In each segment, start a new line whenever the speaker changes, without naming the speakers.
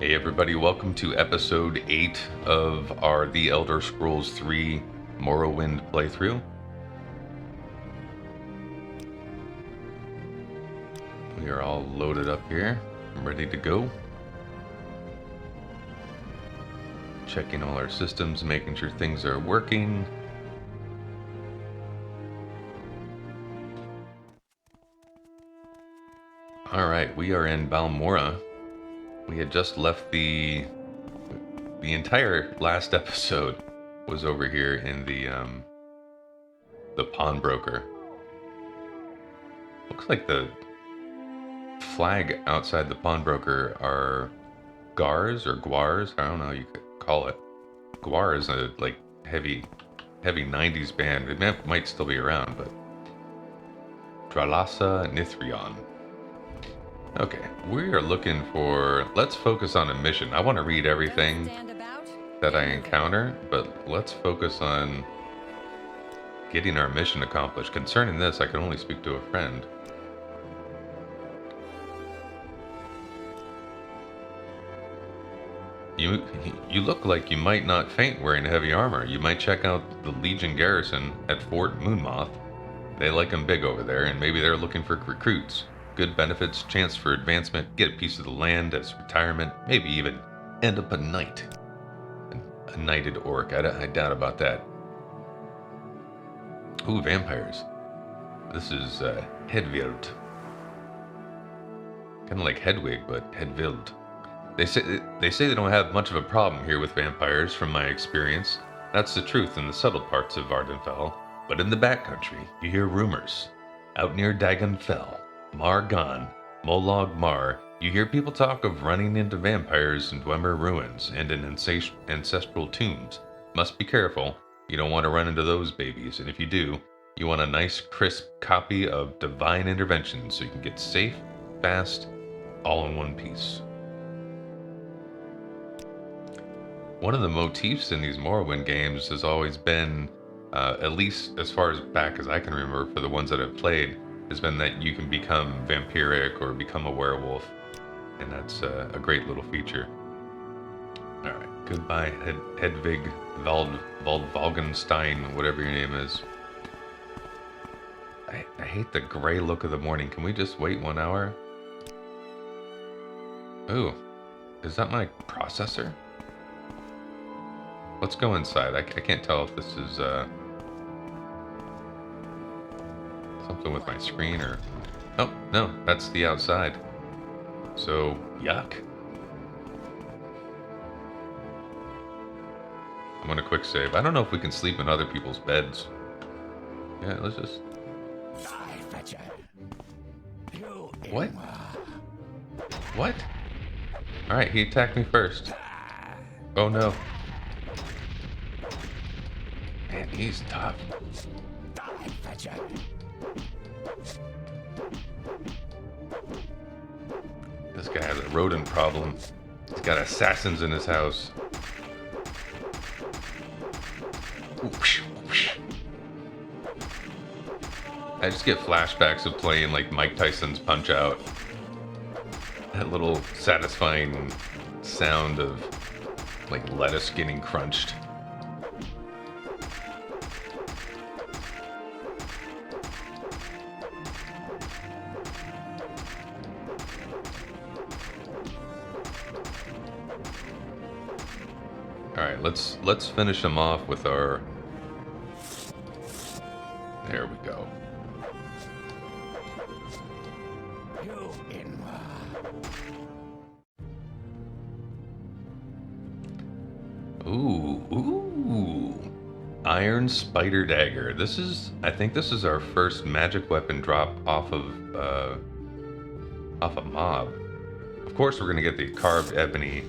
Hey everybody, welcome to episode 8 of our The Elder Scrolls 3 Morrowind playthrough. We are all loaded up here, ready to go. Checking all our systems, making sure things are working. Alright, we are in Balmora. We had just left the entire last episode was over here in the pawnbroker. Looks like the flag outside the pawnbroker are gars or guars. I don't know how you could call it. Guar is a heavy 90s band. It might still be around, but Dralasa Nithrion. Okay, we are looking for. Let's focus on a mission. I want to read everything that I encounter, but let's focus on getting our mission accomplished. Concerning this, I can only speak to a friend. You look like you might not faint wearing heavy armor. You might check out the Legion garrison at Fort Moonmoth. They like 'em big over there, and maybe they're looking for recruits. Good benefits, chance for advancement, get a piece of the land as retirement, maybe even end up a knight. A knighted orc, I doubt about that. Ooh, vampires. This is Hedwild. Kind of like Hedwig, but Hedwild. They say they don't have much of a problem here with vampires, from my experience. That's the truth in the settled parts of Ardenfell. But in the backcountry, you hear rumors. Out near Dagon Fell, Margon, Molog Mar, you hear people talk of running into vampires in Dwemer ruins and in ancestral tombs. Must be careful. You don't want to run into those babies, and if you do, you want a nice, crisp copy of Divine Intervention so you can get safe, fast, all in one piece. One of the motifs in these Morrowind games has always been, at least as far as back as I can remember for the ones that I've played, has been that you can become vampiric or become a werewolf, and that's a great little feature. Alright, goodbye Hedvig Waldvalgenstein, whatever your name is. I hate the gray look of the morning. Can we just wait 1 hour? Ooh, is that my processor? Let's go inside. I can't tell if this is something with my screen or... Oh, no, that's the outside. So, yuck. I'm gonna quick save. I don't know if we can sleep in other people's beds. Yeah, let's just... What? What? Alright, he attacked me first. Oh no. Man, he's tough. This guy has a rodent problem. He's got assassins in his house. I just get flashbacks of playing like Mike Tyson's Punch Out. That little satisfying sound of like lettuce getting crunched. Alright, let's finish him off with our... There we go. Ooh. Iron Spider Dagger. I think this is our first magic weapon drop off of a mob. Of course, we're gonna get the carved ebony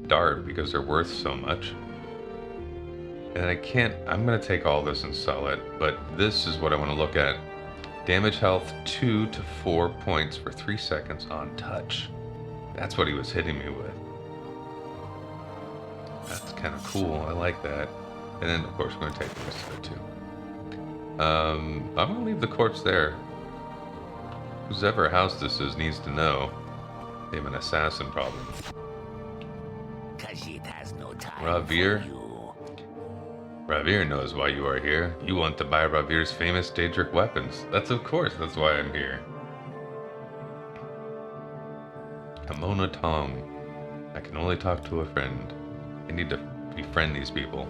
dart because they're worth so much. And I'm gonna take all this and sell it, but this is what I want to look at. Damage health 2 to 4 points for 3 seconds on touch. That's what he was hitting me with. That's kind of cool. I like that. And then, of course, we're going to take the rest of it, too. I'm going to leave the corpse there. Whoever house this is needs to know they have an assassin problem.
Khajiit has no time
Ravir?
for you.
Ravir knows why you are here. You want to buy Ravir's famous Daedric weapons. That's of course, that's why I'm here. Komodo Tong. I can only talk to a friend. I need to befriend these people.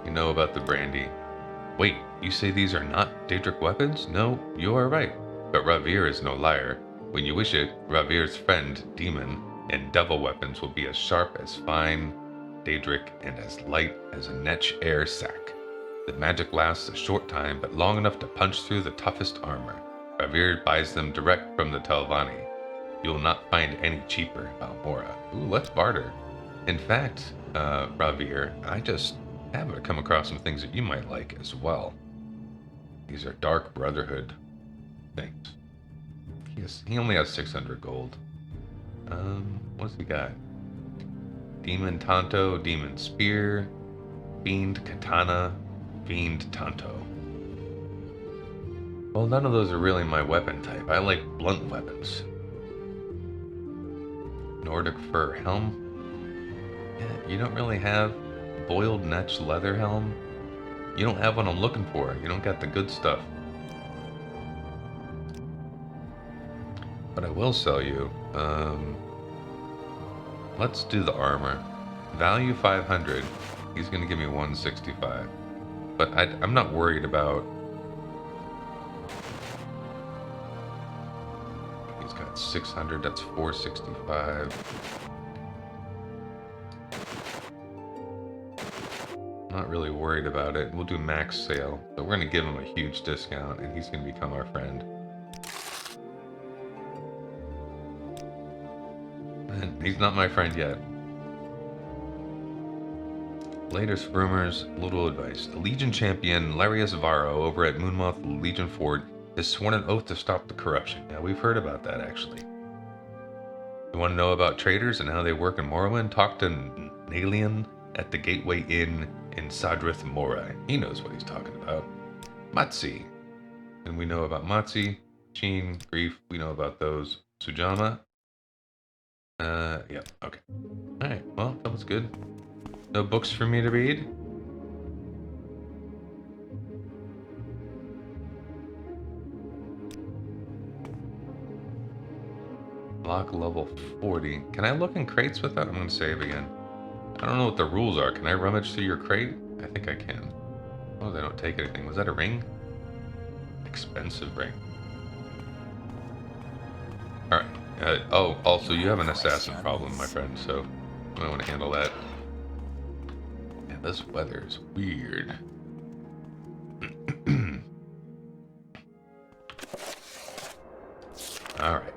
You know about the brandy. Wait, you say these are not Daedric weapons? No, you are right. But Ravir is no liar. When you wish it, Ravir's friend, Demon, and devil weapons will be as sharp as fine Daedric and as light as a Netch air sack. The magic lasts a short time, but long enough to punch through the toughest armor. Ravir buys them direct from the Telvanni. You will not find any cheaper in Balmora. Ooh, let's barter. In fact, Ravir, I just happened to come across some things that you might like as well. These are Dark Brotherhood things. He only has 600 gold. What's he got? Demon Tanto, Demon Spear, Fiend Katana, Fiend Tanto. Well, none of those are really my weapon type. I like blunt weapons. Nordic Fur Helm. Yeah, you don't really have Boiled Netch Leather Helm. You don't have what I'm looking for. You don't got the good stuff. But I will sell you. Let's do the armor. Value 500. He's going to give me 165. But I'm not worried about... He's got 600. That's 465. Not really worried about it. We'll do max sale. So we're going to give him a huge discount, and he's going to become our friend. And he's not my friend yet. Latest rumors, little advice. The Legion champion Larius Varro over at Moonmoth Legion Fort has sworn an oath to stop the corruption. Now, we've heard about that, actually. You want to know about traders and how they work in Morrowind? Talk to Nalian at the Gateway Inn in Sadrith Mora. He knows what he's talking about. Matsi. And we know about Matsi, Sheen, Grief. We know about those. Sujama. Yeah, okay. Alright, well, that was good. No books for me to read? Lock level 40. Can I look in crates with that? I'm going to save again. I don't know what the rules are. Can I rummage through your crate? I think I can. Oh, they don't take anything. Was that a ring? Expensive ring. Alright. Oh, also, you have an assassin problem, my friend, so you might want to handle that. Man, this weather is weird. Alright.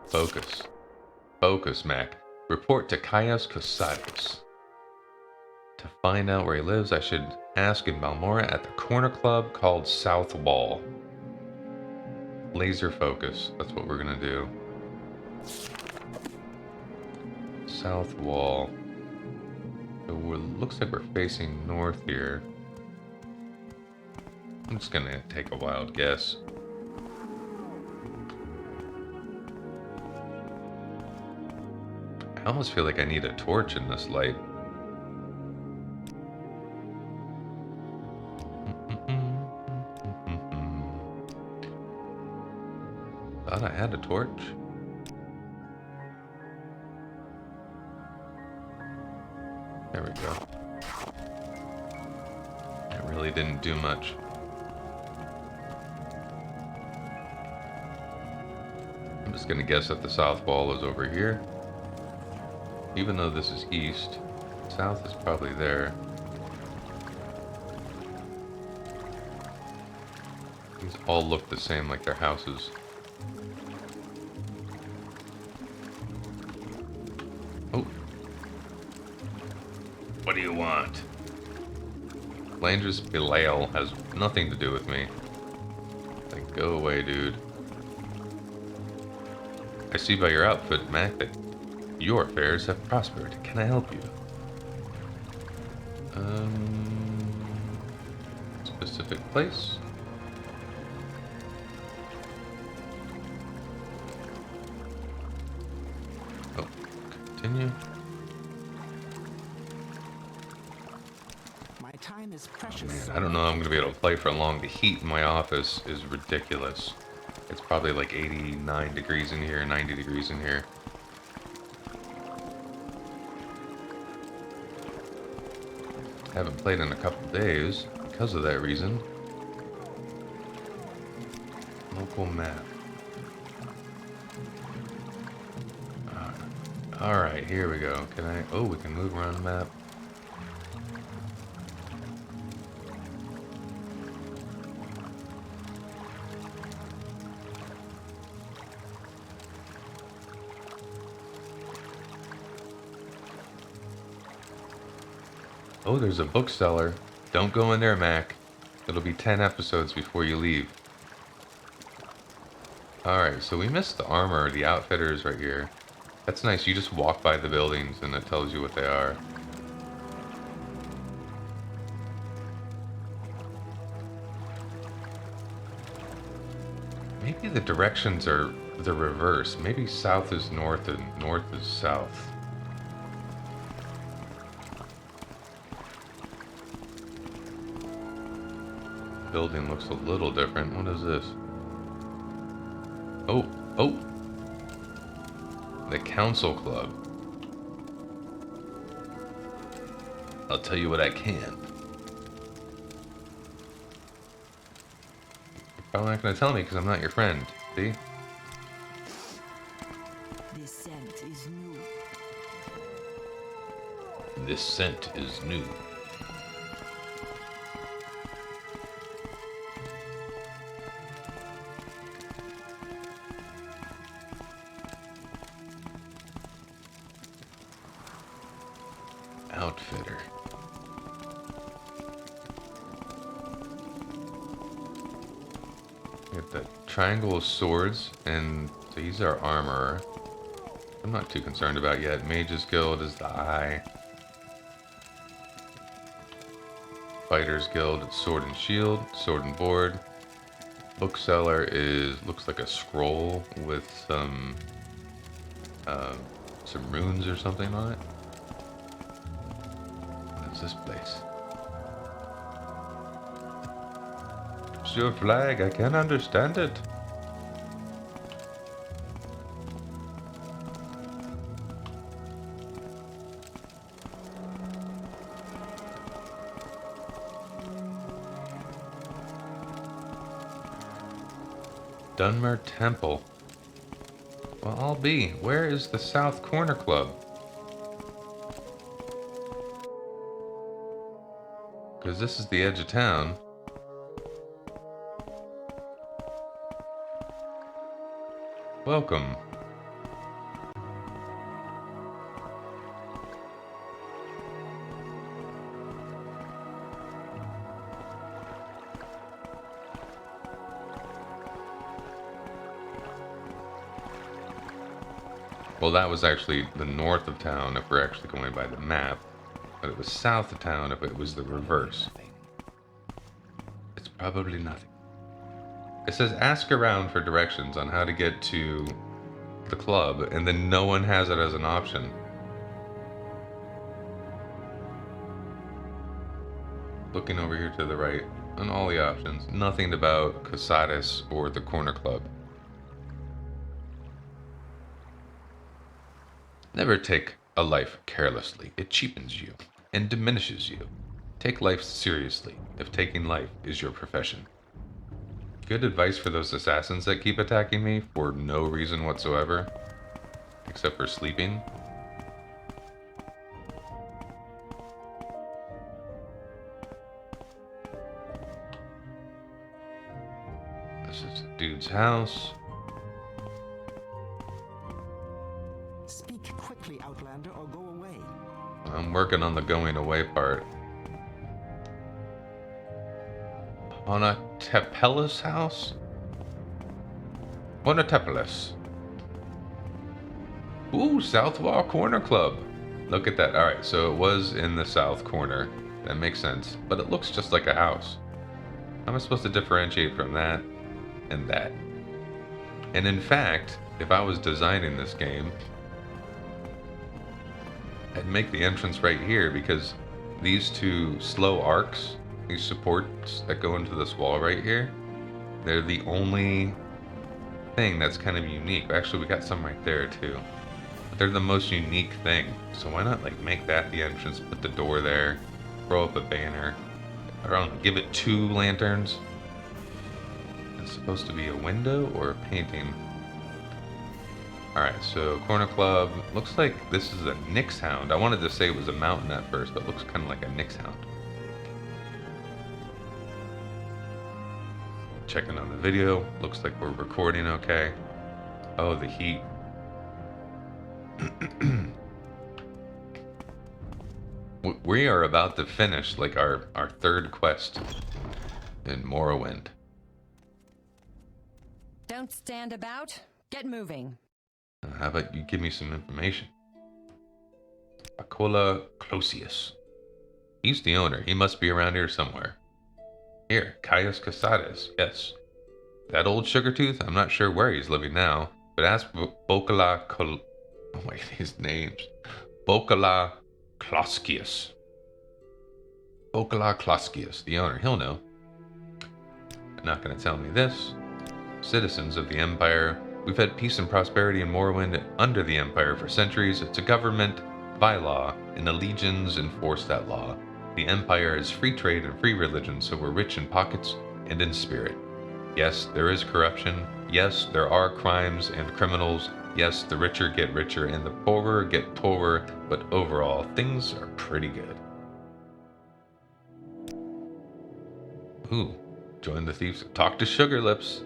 Focus. Focus, Mac. Report to Caius Cosades. To find out where he lives, I should ask in Balmora at the corner club called South Wall. Laser focus. That's what we're going to do. South Wall. So looks like we're facing north here. I'm just going to take a wild guess. I almost feel like I need a torch in this light. Thought I had a torch. There we go. It really didn't do much. I'm just gonna guess that the south wall is over here. Even though this is east, south is probably there. These all look the same, like their houses. Oh. What do you want? Landris Belial has nothing to do with me. Like, go away, dude. I see by your outfit, Mac, that your affairs have prospered. Can I help you? Specific place? Oh, continue.
his precious
Man, I don't know how I'm going to be able to play for long. The heat in my office is ridiculous. It's probably like 89 degrees in here, 90 degrees in here. Haven't played in a couple days because of that reason. Local map. Alright, here we go. Can I... Oh, we can move around the map. Oh, there's a bookseller. Don't go in there, Mac. It'll be 10 episodes before you leave. Alright, so we missed the armor. The outfitters right here. That's nice. You just walk by the buildings and it tells you what they are. Maybe the directions are the reverse. Maybe south is north and north is south. Building looks a little different. What is this? Oh, oh! The Council Club. I'll tell you what I can. You're probably not going to tell me because I'm not your friend. See?
This scent is new.
This scent is new. Outfitter. Get the triangle of swords, and so he's our armorer. I'm not too concerned about yet. Mage's Guild is the eye. Fighters Guild, sword and shield, sword and board. Bookseller looks like a scroll with some runes or something on it. What's this place? It's your flag. I can't understand it. Dwemer Temple. Well, I'll be. Where is the South Corner Club? Because this is the edge of town. Welcome. Well, that was actually the north of town if we're actually going by the map. But it was south of town if it was the reverse. It's probably nothing. It says ask around for directions on how to get to the club, and then no one has it as an option. Looking over here to the right, on all the options, nothing about Cosades or the Corner Club. Never take a life carelessly. It cheapens you and diminishes you. Take life seriously if taking life is your profession. Good advice for those assassins that keep attacking me for no reason whatsoever, except for sleeping. This is a dude's house.
Speak quickly, Outlander, or go away.
I'm working on the going away part. Antabolis house? Antabolis. Ooh, South Wall Corner Club. Look at that. Alright, so it was in the south corner. That makes sense. But it looks just like a house. How am I supposed to differentiate from that and that? And in fact, if I was designing this game, I'd make the entrance right here because these two slow arcs these supports that go into this wall right here, they're the only thing that's kind of unique. Actually, we got some right there too. But they're the most unique thing. So why not like make that the entrance, put the door there, throw up a banner, or I don't know, give it 2 lanterns. It's supposed to be a window or a painting. Alright, so Corner Club. Looks like this is a Nyx Hound. I wanted to say it was a mountain at first, but it looks kind of like a Nyx Hound. Checking on the video. Looks like we're recording okay. Oh, the heat. We are about to finish like our 3rd quest in Morrowind.
Don't stand about. Get moving.
How about you give me some information? Acola Closius. He's the owner. He must be around here somewhere. Here, Caius Cosades. Yes. That old sugar tooth? I'm not sure where he's living now, but ask Bokala Col... Oh my, these names. Bokala Kloskius. Bokala Kloskius, the owner. He'll know. They're not going to tell me this. Citizens of the Empire. We've had peace and prosperity in Morrowind under the Empire for centuries. It's a government by law, and the legions enforce that law. The Empire is free trade and free religion, so we're rich in pockets and in spirit. Yes, there is corruption. Yes, there are crimes and criminals. Yes, the richer get richer and the poorer get poorer, but overall, things are pretty good. Ooh, join the thieves. Talk to Sugar Lips.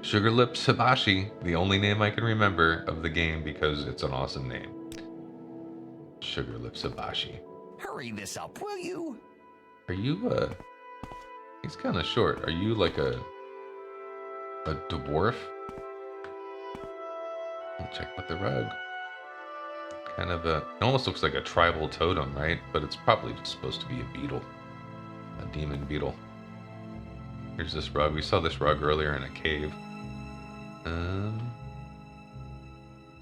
Sugar Lips Hibashi, the only name I can remember of the game because it's an awesome name. Sugar Lips Hibashi.
Hurry this up, will you?
Are you, he's kind of short. Are you like a dwarf? I'll check with the rug. Kind of it almost looks like a tribal totem, right? But it's probably just supposed to be a beetle. A demon beetle. Here's this rug. We saw this rug earlier in a cave.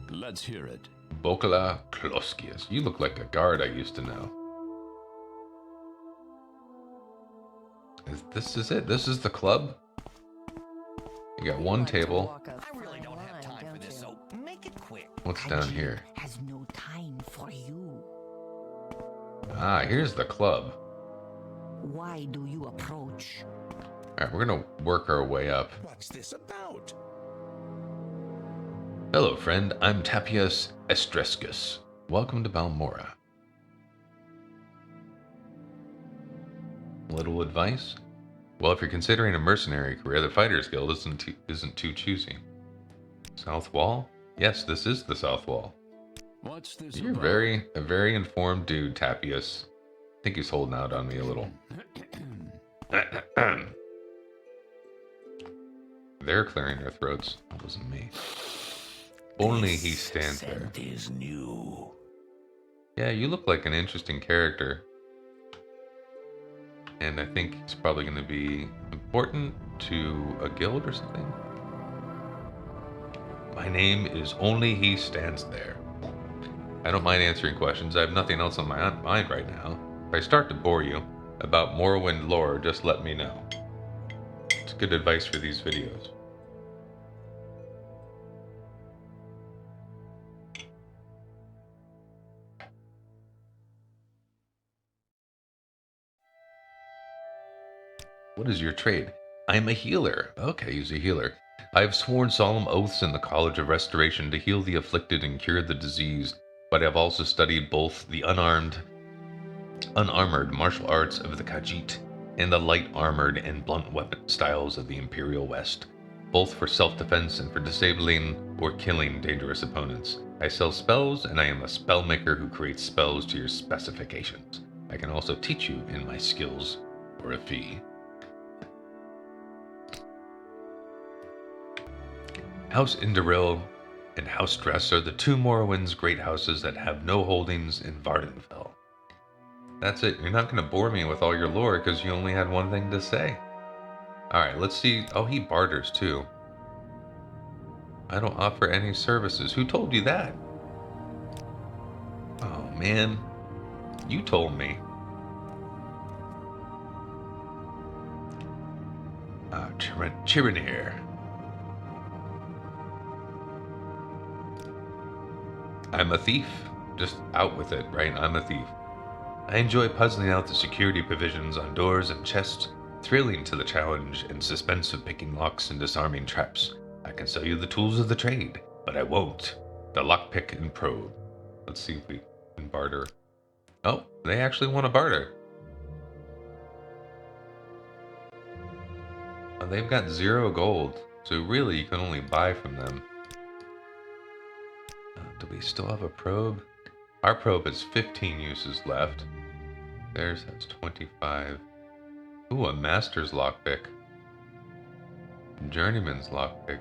Let's hear it.
Bokala Kloskius. You look like a guard I used to know. This is it? This is the club? You got one table.
I really don't have time for this, so make it quick.
What's down here?
Has no time for you.
Ah, here's the club.
Why do you approach?
Alright, we're gonna work our way up.
What's this about?
Hello, friend. I'm Tapius Estrescus. Welcome to Balmora. Little advice? Well, if you're considering a mercenary career, the Fighters Guild isn't too choosy. South Wall? Yes, this is the South Wall.
What's this
You're
about?
a very informed dude, Tapius. I think he's holding out on me a little. They're clearing their throats. That wasn't me. Only he stands there.
Is new.
Yeah, you look like an interesting character. And I think he's probably going to be important to a guild or something. My name is Only He Stands There. I don't mind answering questions. I have nothing else on my mind right now. If I start to bore you about Morrowind lore, just let me know. It's good advice for these videos. What is your trade? I'm a healer. Okay, he's a healer. I have sworn solemn oaths in the College of Restoration to heal the afflicted and cure the diseased, but I have also studied both the unarmored martial arts of the Khajiit and the light armored and blunt weapon styles of the Imperial West, both for self-defense and for disabling or killing dangerous opponents. I sell spells, and I am a spellmaker who creates spells to your specifications. I can also teach you in my skills for a fee. House Indoril and House Dress are the two Morrowind's great houses that have no holdings in Vardenfell. That's it. You're not going to bore me with all your lore because you only had one thing to say. Alright, let's see. Oh, he barters too. I don't offer any services. Who told you that? Oh, man. You told me. Chirinir. I'm a thief. Just out with it, right? I'm a thief. I enjoy puzzling out the security provisions on doors and chests, thrilling to the challenge and suspense of picking locks and disarming traps. I can sell you the tools of the trade, but I won't. The lockpick and probe. Let's see if we can barter. Oh, they actually want to barter. Oh, they've got 0 gold, so really you can only buy from them. Do we still have a probe? Our probe has 15 uses left. Theirs has 25. Ooh, a master's lockpick. Journeyman's lockpick.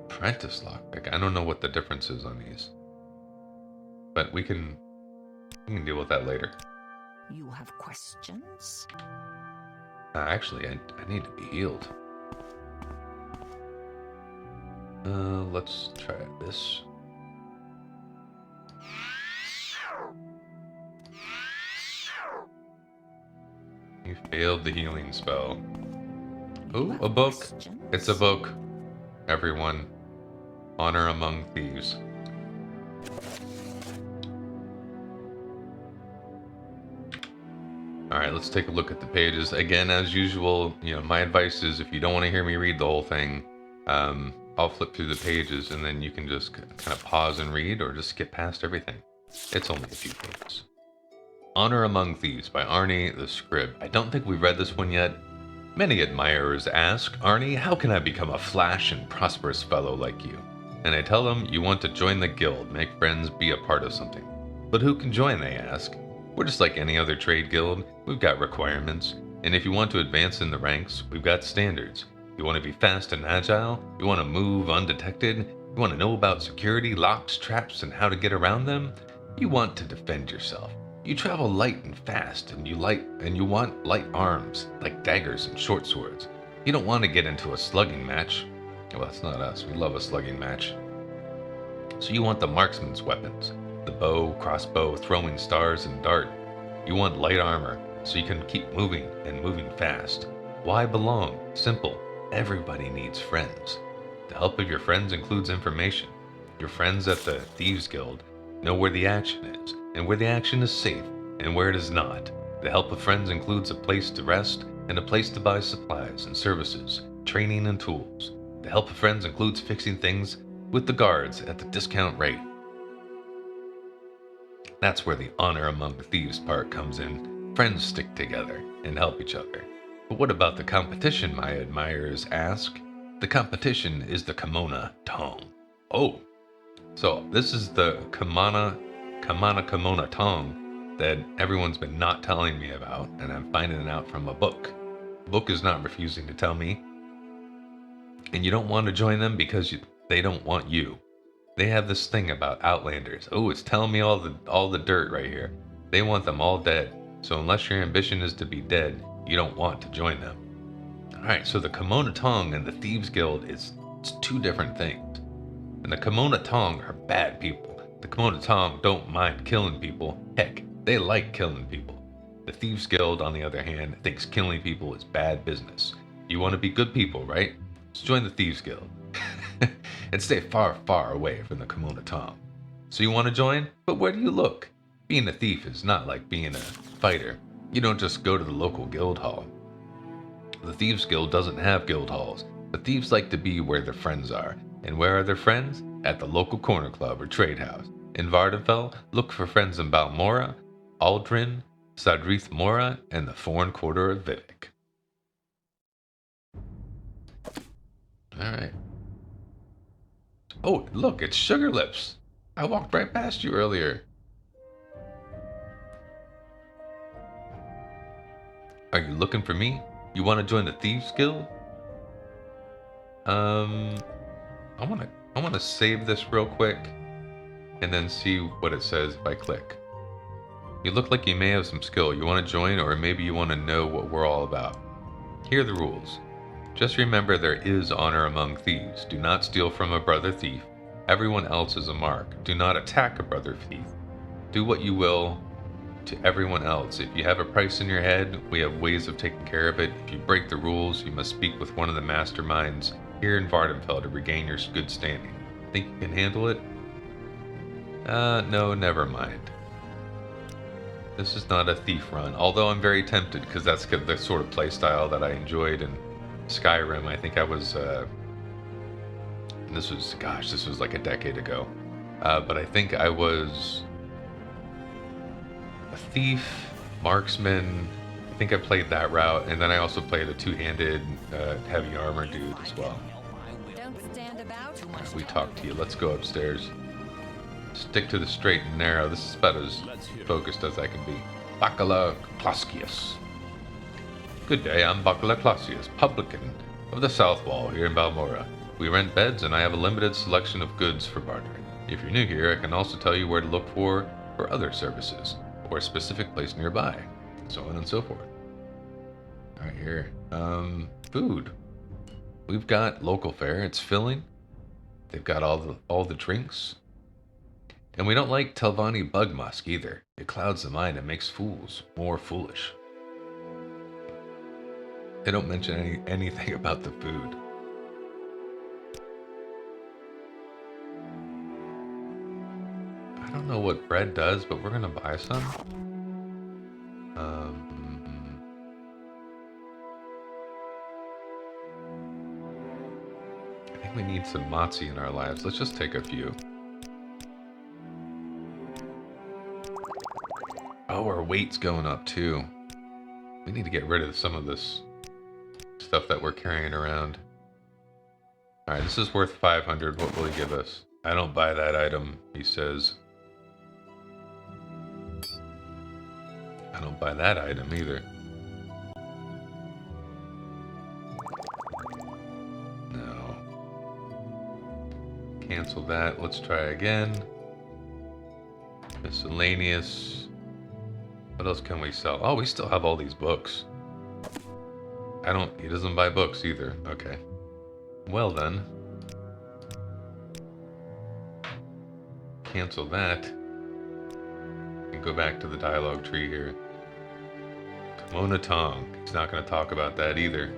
Apprentice lockpick. I don't know what the difference is on these. But we can deal with that later.
You have questions?
Actually, I need to be healed. Let's try this. You failed the healing spell. Ooh, a book. It's a book. Everyone. Honor Among Thieves. Alright, let's take a look at the pages. Again, as usual, my advice is if you don't want to hear me read the whole thing, I'll flip through the pages and then you can just kind of pause and read or just skip past everything. It's only a few pages. Honor Among Thieves by Arnie the Scrib. I don't think we've read this one yet. Many admirers ask, Arnie, how can I become a flash and prosperous fellow like you? And I tell them you want to join the guild, make friends, be a part of something. But who can join, they ask. We're just like any other trade guild. We've got requirements. And if you want to advance in the ranks, we've got standards. You want to be fast and agile? You want to move undetected? You want to know about security, locks, traps, and how to get around them? You want to defend yourself. You travel light and fast, and you want light arms, like daggers and short swords. You don't want to get into a slugging match. Well, that's not us. We love a slugging match. So you want the marksman's weapons. The bow, crossbow, throwing stars, and dart. You want light armor, so you can keep moving and moving fast. Why belong? Simple. Everybody needs friends. The help of your friends includes information. Your friends at the Thieves Guild know where the action is, and where the action is safe, and where it is not. The help of friends includes a place to rest, and a place to buy supplies and services, training and tools. The help of friends includes fixing things with the guards at the discount rate. That's where the honor among the thieves part comes in. Friends stick together and help each other. But what about the competition, my admirers ask? The competition is the Komodo Tong. Oh, so this is the Komodo Tong that everyone's been not telling me about, and I'm finding it out from a book. The book is not refusing to tell me. And you don't want to join them because they don't want you. They have this thing about outlanders. Oh, it's telling me all the dirt right here. They want them all dead. So unless your ambition is to be dead, you don't want to join them. Alright, so the Komodo Tong and the Thieves Guild it's 2 different things. And the Komodo Tong are bad people. The Komodo Tong don't mind killing people. Heck, they like killing people. The Thieves Guild, on the other hand, thinks killing people is bad business. You want to be good people, right? Let's join the Thieves Guild. And stay far, far away from the Komodo Tong. So you want to join? But where do you look? Being a thief is not like being a fighter. You don't just go to the local guild hall. The Thieves Guild doesn't have guild halls, but thieves like to be where their friends are. And where are their friends? At the local corner club or trade house. In Vardenfell, look for friends in Balmora, Aldrin, Sadrith Mora, and the foreign quarter of Vivek. Alright. Oh, look, it's Sugar Lips. I walked right past you earlier. Are you looking for me? You want to join the Thieves Guild? I want to save this real quick and then see what it says if I click. You look like you may have some skill. You want to join, or maybe you want to know what we're all about. Here are the rules. Just remember there is honor among thieves. Do not steal from a brother thief. Everyone else is a mark. Do not attack a brother thief. Do what you will to everyone else. If you have a price in your head, we have ways of taking care of it. If you break the rules, you must speak with one of the masterminds here in Vardenfell to regain your good standing. Think you can handle it? No, never mind. This is not a thief run, although I'm very tempted because that's the sort of playstyle that I enjoyed in Skyrim. I think I was, this was like a decade ago. But I think I was a thief, marksman. I think I played that route, and then I also played a two-handed heavy armor dude as well.
Don't stand about.
Alright, we talked to you. Let's go upstairs. Stick to the straight and narrow. This is about as focused as I can be. Bacala Clausius. Good day, I'm Bacala Clausius, publican of the South Wall here in Balmora. We rent beds and I have a limited selection of goods for bartering. If you're new here, I can also tell you where to look for other services, or a specific place nearby, so on and so forth. Alright, here. Food. We've got local fare, it's filling. They've got all the drinks. And we don't like Telvanni bug musk either. It clouds the mind and makes fools more foolish. They don't mention anything about the food. I don't know what bread does, but we're gonna buy some. I think we need some mozzie in our lives. Let's just take a few. Oh, our weight's going up too. We need to get rid of some of this stuff that we're carrying around. Alright, this is worth 500. What will he give us? I don't buy that item, he says. I don't buy that item either. No. Cancel that. Let's try again. Miscellaneous. What else can we sell? Oh, we still have all these books. He doesn't buy books either. Okay. Well then. Cancel that. And go back to the dialogue tree here. Komodo Tong. He's not going to talk about that either.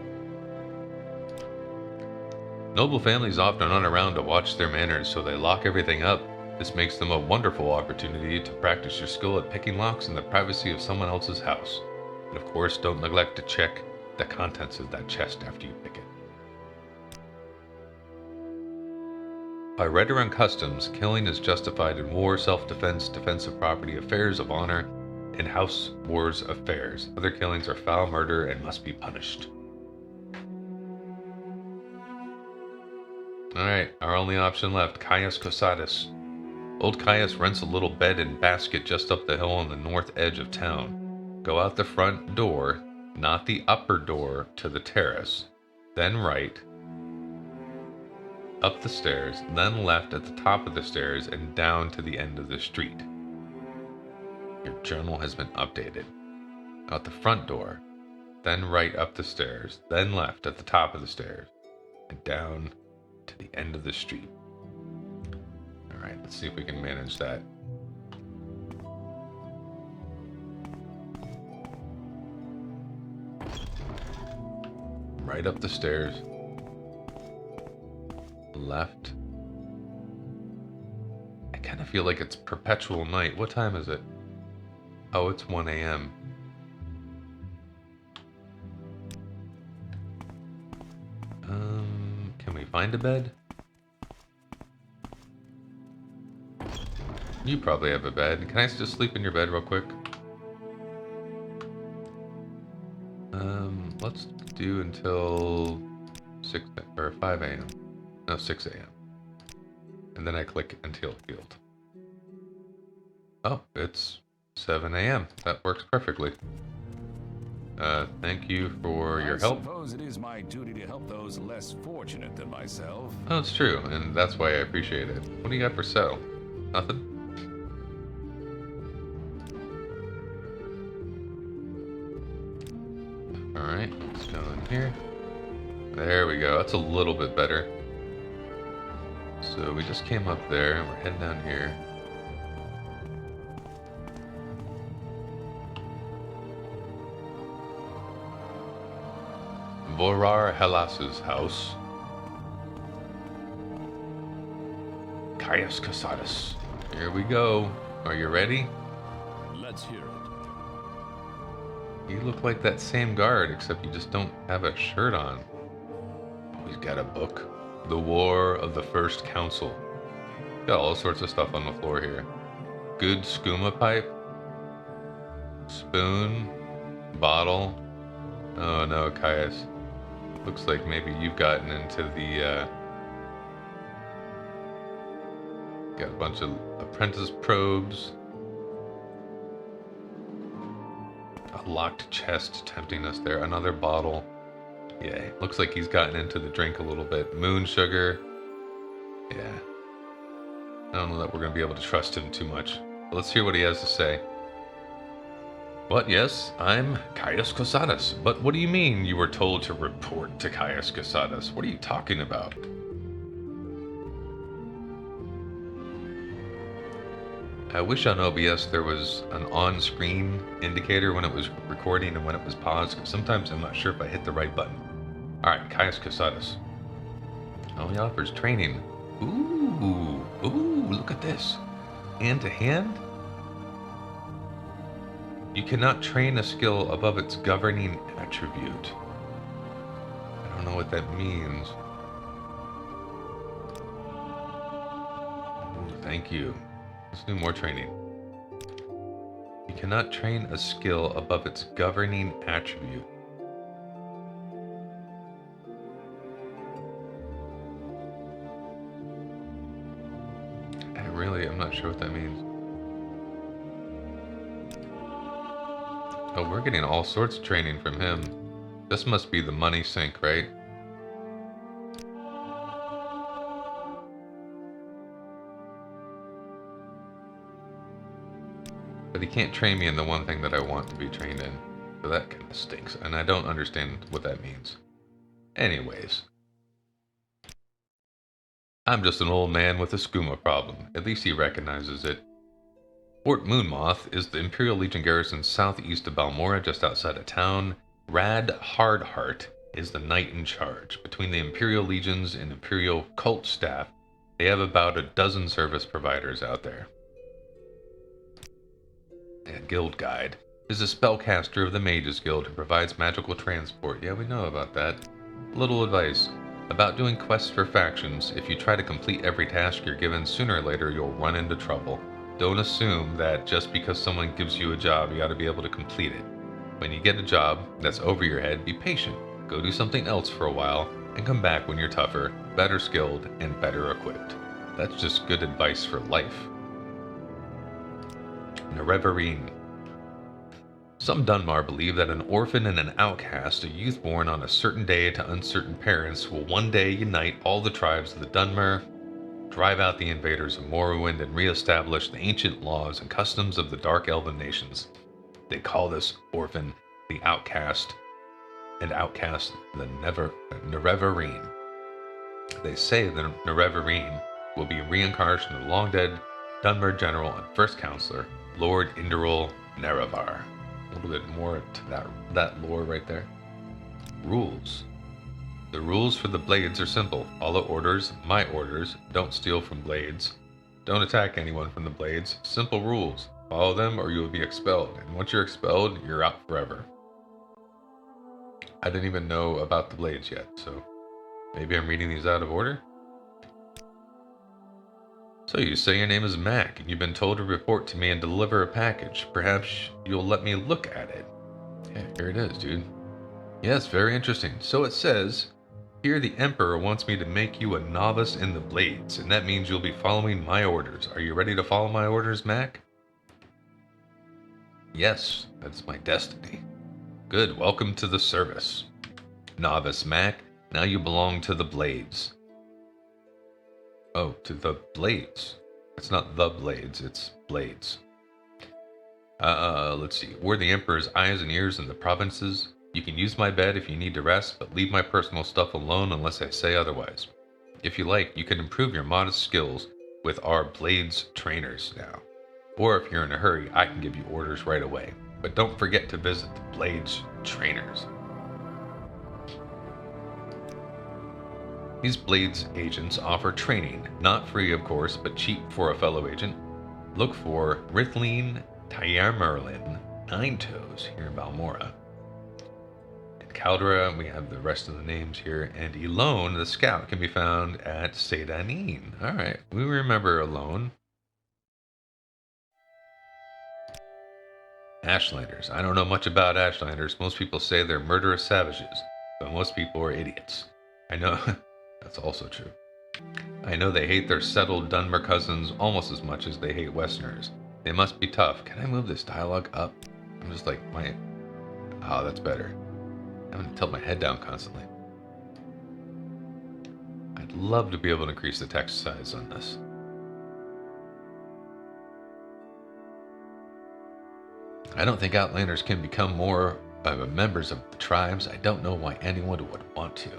Noble families often aren't around to watch their manners, so they lock everything up. This makes them a wonderful opportunity to practice your skill at picking locks in the privacy of someone else's house. And of course, don't neglect to check the contents of that chest after you pick it. By Redoran customs, killing is justified in war, self-defense, defense of property, affairs of honor, and house wars affairs. Other killings are foul murder and must be punished. Alright, our only option left, Caius Cosades. Old Caius rents a little bed and basket just up the hill on the north edge of town. Go out the front door, not the upper door, to the terrace, then right, up the stairs, then left at the top of the stairs and down to the end of the street. Your journal has been updated. Out the front door, then right up the stairs, then left at the top of the stairs, and down to the end of the street. Alright, let's see if we can manage that. Right up the stairs. Left. I kind of feel like it's perpetual night. What time is it? Oh, it's 1 a.m. Can we find a bed? You probably have a bed. Can I just sleep in your bed real quick? Let's do until 6 or 5 a.m. No, 6 a.m. And then I click until field. Oh, it's 7 a.m. That works perfectly. Thank you for your help.
I suppose it is my duty to help those less fortunate than myself.
Oh, it's true, and that's why I appreciate it. What do you got for sale? Nothing? Alright, let's go in here. There we go, that's a little bit better. So we just came up there, and we're heading down here. Vorar Hellas's house. Caius Cosades. Here we go. Are you ready?
Let's hear it.
You look like that same guard, except you just don't have a shirt on. Oh, he's got a book. The War of the First Council. Got all sorts of stuff on the floor here. Good skooma pipe. Spoon. Bottle. Oh no, Caius. Looks like maybe you've gotten into the, got a bunch of apprentice probes. A locked chest tempting us there. Another bottle. Yeah, looks like he's gotten into the drink a little bit. Moon sugar. Yeah. I don't know that we're going to be able to trust him too much. But let's hear what he has to say. What? Yes, I'm Caius Cosades. But what do you mean you were told to report to Caius Cosades? What are you talking about? I wish on OBS there was an on-screen indicator when it was recording and when it was paused, because sometimes I'm not sure if I hit the right button. Alright, Caius Cosades. Oh, he offers training. Ooh, look at this. Hand to hand? You cannot train a skill above its governing attribute. I don't know what that means. Ooh, thank you. Let's do more training. You cannot train a skill above its governing attribute. I'm not sure what that means. Oh, we're getting all sorts of training from him. This must be the money sink, right? But he can't train me in the one thing that I want to be trained in. So that kind of stinks, and I don't understand what that means. Anyways. I'm just an old man with a skooma problem. At least he recognizes it. Fort Moonmoth is the Imperial Legion garrison southeast of Balmora, just outside of town. Rad Hardheart is the knight in charge. Between the Imperial Legions and Imperial cult staff, they have about a dozen service providers out there. A guild guide is a spellcaster of the Mages Guild who provides magical transport. Yeah, we know about that. Little advice. About doing quests for factions, if you try to complete every task you're given, sooner or later you'll run into trouble. Don't assume that just because someone gives you a job, you gotta be able to complete it. When you get a job that's over your head, be patient. Go do something else for a while, and come back when you're tougher, better skilled, and better equipped. That's just good advice for life. Nerevarine. Some Dunmar believe that an orphan and an outcast, a youth born on a certain day to uncertain parents, will one day unite all the tribes of the Dunmer, drive out the invaders of Morrowind, and re-establish the ancient laws and customs of the Dark Elven nations. They call this orphan the outcast, and outcast the Nerevarine. They say that Nerevarine will be a reincarnation of the long-dead Dunmer general and first counselor, Lord Inderil Nerevar. A little bit more to that lore right there. Rules. The rules for the blades are simple. Follow orders, my orders. Don't steal from blades. Don't attack anyone from the blades. Simple rules. Follow them or you will be expelled. And once you're expelled, you're out forever. I didn't even know about the blades yet, so maybe I'm reading these out of order. So you say your name is Mac, and you've been told to report to me and deliver a package. Perhaps you'll let me look at it. Yeah, here it is, dude. Yes, very interesting. So it says, here the Emperor wants me to make you a novice in the blades, and that means you'll be following my orders. Are you ready to follow my orders, Mac? Yes, that's my destiny. Good, welcome to the service. Novice Mac, now you belong to the blades. Oh, to the blades. It's not the blades, it's blades. Let's see. We're the Emperor's eyes and ears in the provinces. You can use my bed if you need to rest, but leave my personal stuff alone unless I say otherwise. If you like, you can improve your modest skills with our blades trainers now. Or if you're in a hurry, I can give you orders right away. But don't forget to visit the blades trainers. These Blades agents offer training, not free of course, but cheap for a fellow agent. Look for Rithleen Tyarmerlin, Nine Toes here in Balmora. In Caldera, we have the rest of the names here, and Elone, the scout, can be found at Sedanine. Alright, we remember Elone. Ashlanders. I don't know much about Ashlanders. Most people say they're murderous savages, but most people are idiots. I know, that's also true. I know they hate their settled Dwemer cousins almost as much as they hate Westerners. They must be tough. Can I move this dialogue up? I'm just like, oh, that's better. I'm having to tilt my head down constantly. I'd love to be able to increase the text size on this. I don't think Outlanders can become more members of the tribes. I don't know why anyone would want to.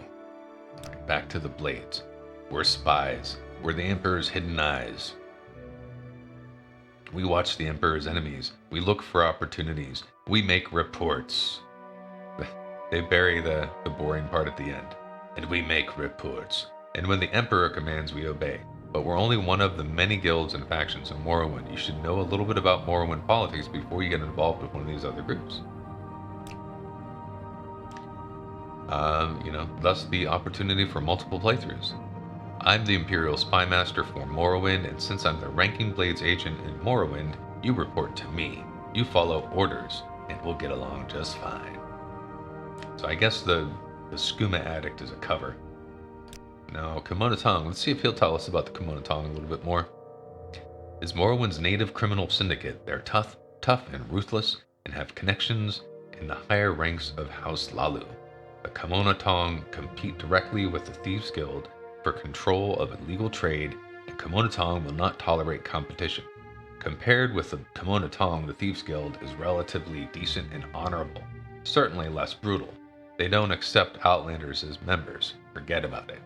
Right, back to the Blades. We're spies. We're the Emperor's hidden eyes. We watch the Emperor's enemies. We look for opportunities. We make reports. They bury the boring part at the end. And we make reports. And when the Emperor commands, we obey. But we're only one of the many guilds and factions in Morrowind. You should know a little bit about Morrowind politics before you get involved with one of these other groups. Thus the opportunity for multiple playthroughs. I'm the Imperial Spy Master for Morrowind, and since I'm the ranking Blades agent in Morrowind, you report to me. You follow orders, and we'll get along just fine. So I guess the Skooma Addict is a cover. Now, Komodo Tong. Let's see if he'll tell us about the Komodo Tong a little bit more. Is Morrowind's native criminal syndicate. They're tough and ruthless, and have connections in the higher ranks of House Lalu. The Komodo Tong compete directly with the Thieves Guild for control of illegal trade, and Komodo Tong will not tolerate competition. Compared with the Komodo Tong, the Thieves Guild is relatively decent and honorable, certainly less brutal. They don't accept Outlanders as members. Forget about it.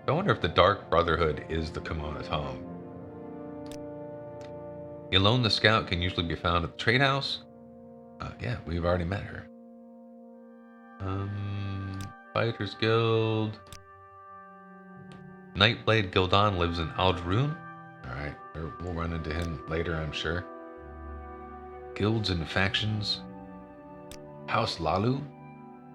I wonder if the Dark Brotherhood is the Komodo Tong. Elone the Scout can usually be found at the trade house. Yeah, we've already met her. Fighters Guild. Nightblade Gildon lives in Aldrune. Alright, we'll run into him later, I'm sure. Guilds and factions. House Lalu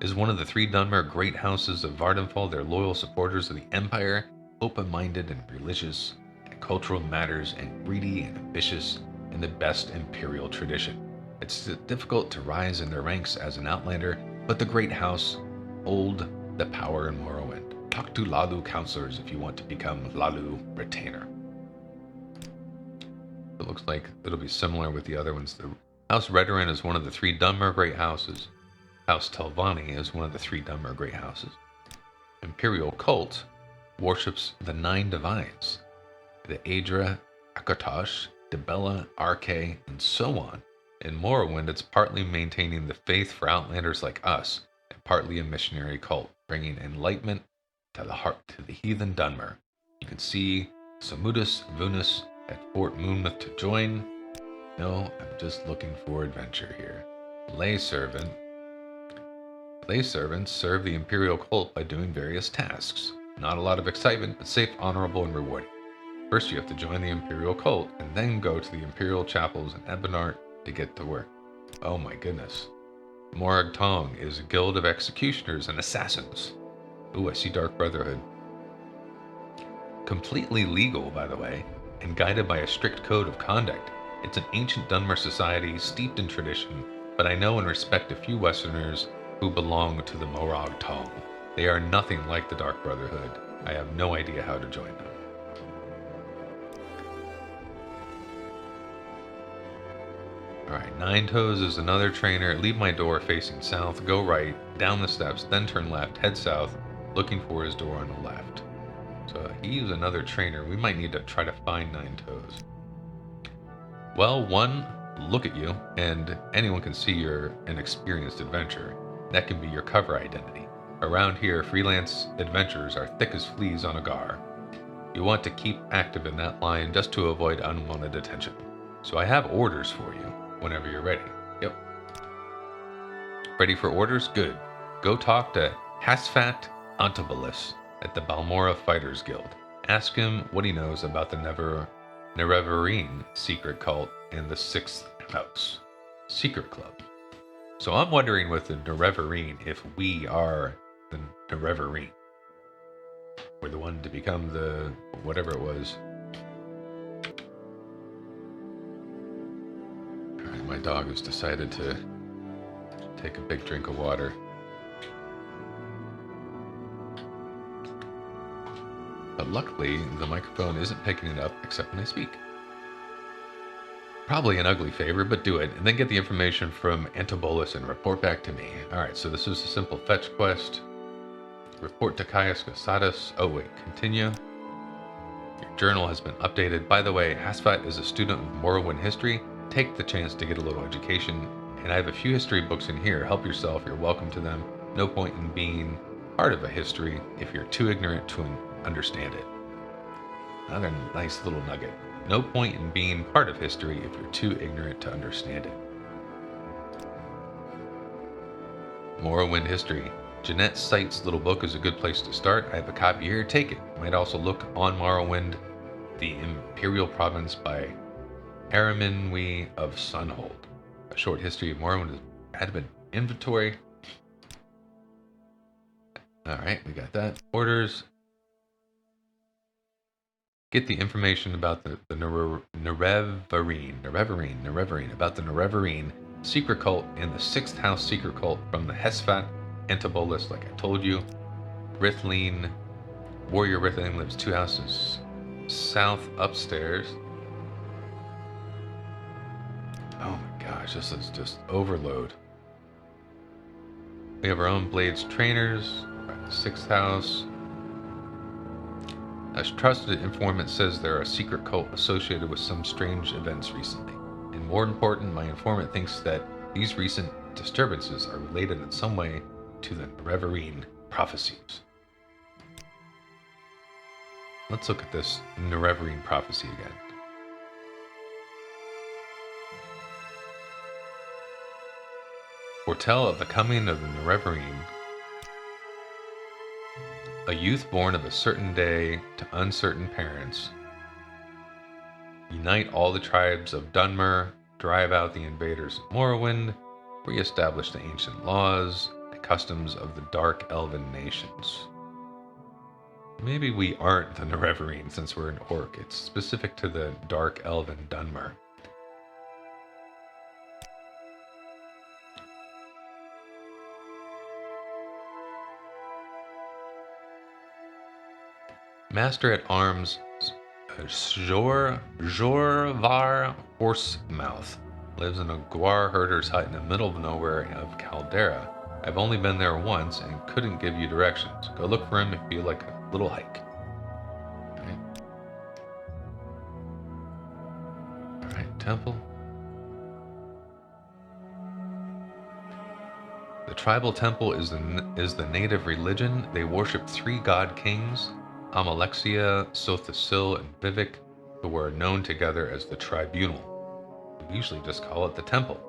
is one of the 3 Dwemer great houses of Vardenfell. They're loyal supporters of the Empire, open-minded and religious, and cultural matters, and greedy and ambitious in the best Imperial tradition. It's difficult to rise in their ranks as an Outlander, but the great house hold the power in Morrowind. Talk to Lalu counselors if you want to become Lalu retainer. It looks like it'll be similar with the other ones. The House Redoran is one of the 3 Dwemer great houses. House Telvanni is one of the 3 Dwemer great houses. Imperial cult worships the 9 divines, the Aedra, Akatosh, Dibella, Arche, and so on. In Morrowind, it's partly maintaining the faith for Outlanders like us, and partly a missionary cult, bringing enlightenment to the heathen Dwemer. You can see Samudus Vunus at Fort Moonmouth to join. No, I'm just looking for adventure here. Lay servants serve the Imperial cult by doing various tasks. Not a lot of excitement, but safe, honorable, and rewarding. First, you have to join the Imperial cult, and then go to the Imperial chapels in Ebenart to get to work. Oh my goodness. Morag Tong is a guild of executioners and assassins. Ooh, I see Dark Brotherhood. Completely legal, by the way, and guided by a strict code of conduct. It's an ancient Dwemer society steeped in tradition, but I know and respect a few Westerners who belong to the Morag Tong. They are nothing like the Dark Brotherhood. I have no idea how to join them. Alright, Nine Toes is another trainer. Leave my door facing south, go right, down the steps, then turn left, head south, looking for his door on the left. So he's another trainer. We might need to try to find Nine Toes. Well, one, look at you, and anyone can see you're an experienced adventurer. That can be your cover identity. Around here, freelance adventurers are thick as fleas on a gar. You want to keep active in that line just to avoid unwanted attention. So I have orders for you whenever you're ready. Yep. Ready for orders? Good. Go talk to Hasphat Antabolis. at the Balmora Fighters Guild. Ask him what he knows about the Nerevarine secret cult and the 6th House Secret Club. So I'm wondering with the Nerevarine if we are the Nerevarine. We're the one to become the whatever it was. Alright, my dog has decided to take a big drink of water. But luckily, the microphone isn't picking it up except when I speak. Probably an ugly favor, but do it, and then get the information from Antabolis and report back to me. Alright, so this is a simple fetch quest. Report to Caius Cosades. Oh wait, continue. Your journal has been updated. By the way, Hasphat is a student of Morrowind history. Take the chance to get a little education. And I have a few history books in here. Help yourself, you're welcome to them. No point in being part of a history if you're too ignorant to understand it. Another nice little nugget. No point in being part of history if you're too ignorant to understand it. Morrowind history. Jeanette Sight's little book is a good place to start. I have a copy here. Take it. Might also look on Morrowind, the Imperial Province by Araminwi of Sunhold. A short history of Morrowind is admin inventory. Alright, we got that. Orders. Get the information about the Nerevarine, about the Nerevarine secret cult and the 6th House secret cult from the Hasphat Antabolis, like I told you. Warrior Rithling lives 2 houses south upstairs. Oh my gosh, this is just overload. We have our own Blades trainers, the 6th house. A trusted informant says there are a secret cult associated with some strange events recently. And more important, my informant thinks that these recent disturbances are related in some way to the Nerevarine prophecies. Let's look at this Nerevarine prophecy again. Foretell of the coming of the Nerevarine. A youth born of a certain day to uncertain parents. Unite all the tribes of Dwemer, drive out the invaders of Morrowind, re-establish the ancient laws, the customs of the dark elven nations. Maybe we aren't the Nerevarine since we're an orc. It's specific to the dark elven Dwemer. Master at Arms Jorvar Horsemouth lives in a Gwar herder's hut in the middle of nowhere of Caldera. I've only been there once and couldn't give you directions. Go look for him if you like a little hike. Alright, temple. The tribal temple is the native religion. They worship 3 god kings, Amalexia, Sothasil, and Vivek, who are known together as the Tribunal. We usually just call it the Temple.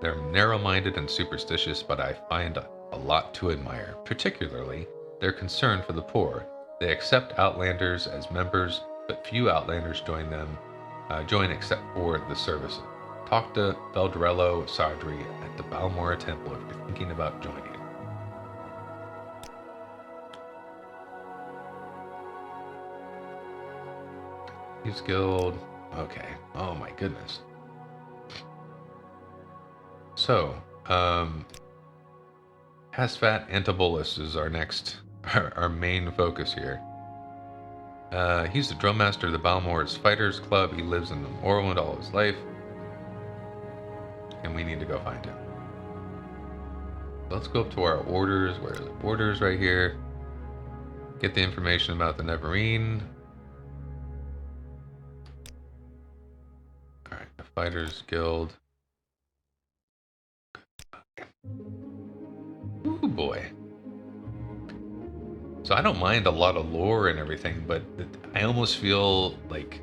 They're narrow-minded and superstitious, but I find a lot to admire, particularly their concern for the poor. They accept Outlanders as members, but few Outlanders join except for the services. Talk to Veldrello Sadri at the Balmora Temple if you're thinking about joining. Thieves Guild. Okay. Oh my goodness. So, Hasphat Antabolis is our our main focus here. He's the drum master of the Balmora's Fighters Club. He lives in Morrowind all his life. And we need to go find him. Let's go up to our orders. Where are the orders? Right here. Get the information about the Nerevarine. Alright, the Fighters Guild. Ooh boy. So I don't mind a lot of lore and everything, but I almost feel like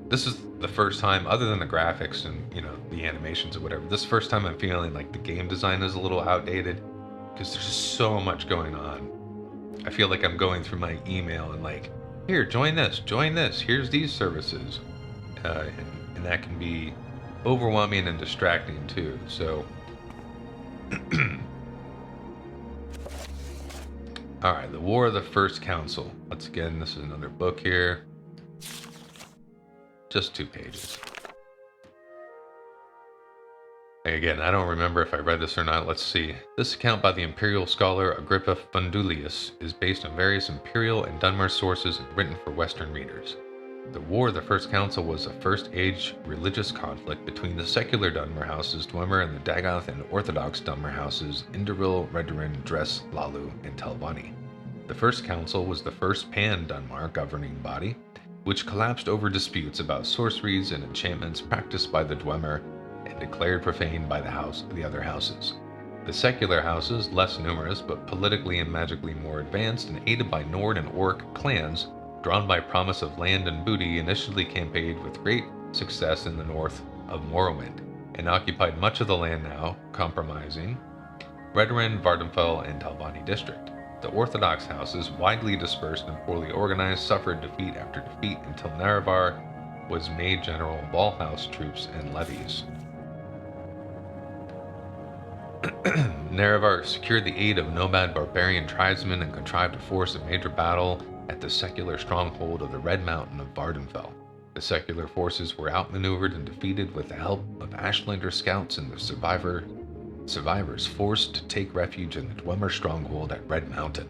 this is the first time, other than the graphics and, you know, the animations or whatever, this is the first time I'm feeling like the game design is a little outdated because there's just so much going on. I feel like I'm going through my email and like, here, join this, here's these services. And that can be overwhelming and distracting too. So, all right, the War of the First Council. Once again, this is another book here. Just 2 pages. Again, I don't remember if I read this or not. Let's see. This account by the imperial scholar Agrippa Fundulius is based on various imperial and Dunmer sources and written for Western readers. The War of the First Council was a first-age religious conflict between the secular Dunmer houses Dwemer and the Dagoth and Orthodox Dunmer houses Indaril, Redoran, Dress, Lalu, and Telvanni. The First Council was the first pan-Dunmer governing body, which collapsed over disputes about sorceries and enchantments practiced by the Dwemer and declared profane by the other houses. The secular houses, less numerous but politically and magically more advanced and aided by Nord and Orc clans, drawn by promise of land and booty, initially campaigned with great success in the north of Morrowind, and occupied much of the land now comprising Redoran, Vardenfell, and Telvanni district. The Orthodox houses, widely dispersed and poorly organized, suffered defeat after defeat until Nerevar was made general of all house troops and levies. Nerevar secured the aid of nomad barbarian tribesmen and contrived to force a major battle at the secular stronghold of the Red Mountain of Vardenfell. The secular forces were outmaneuvered and defeated with the help of Ashlander scouts, and the survivors forced to take refuge in the Dwemer stronghold at Red Mountain.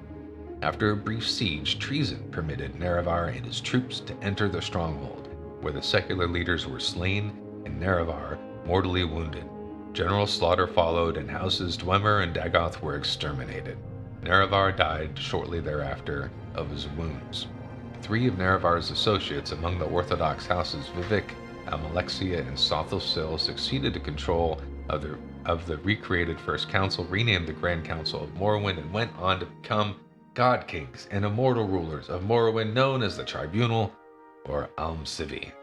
After a brief siege, treason permitted Nerevar and his troops to enter the stronghold, where the secular leaders were slain and Nerevar mortally wounded. General slaughter followed, and houses Dwemer and Dagoth were exterminated. Nerevar died shortly thereafter of his wounds. 3 of Nerevar's associates among the Orthodox houses, Vivek, Amalexia, and Sothelsil, succeeded to control of the recreated First Council, renamed the Grand Council of Morrowind, and went on to become God Kings and immortal rulers of Morrowind, known as the Tribunal or Almcivi.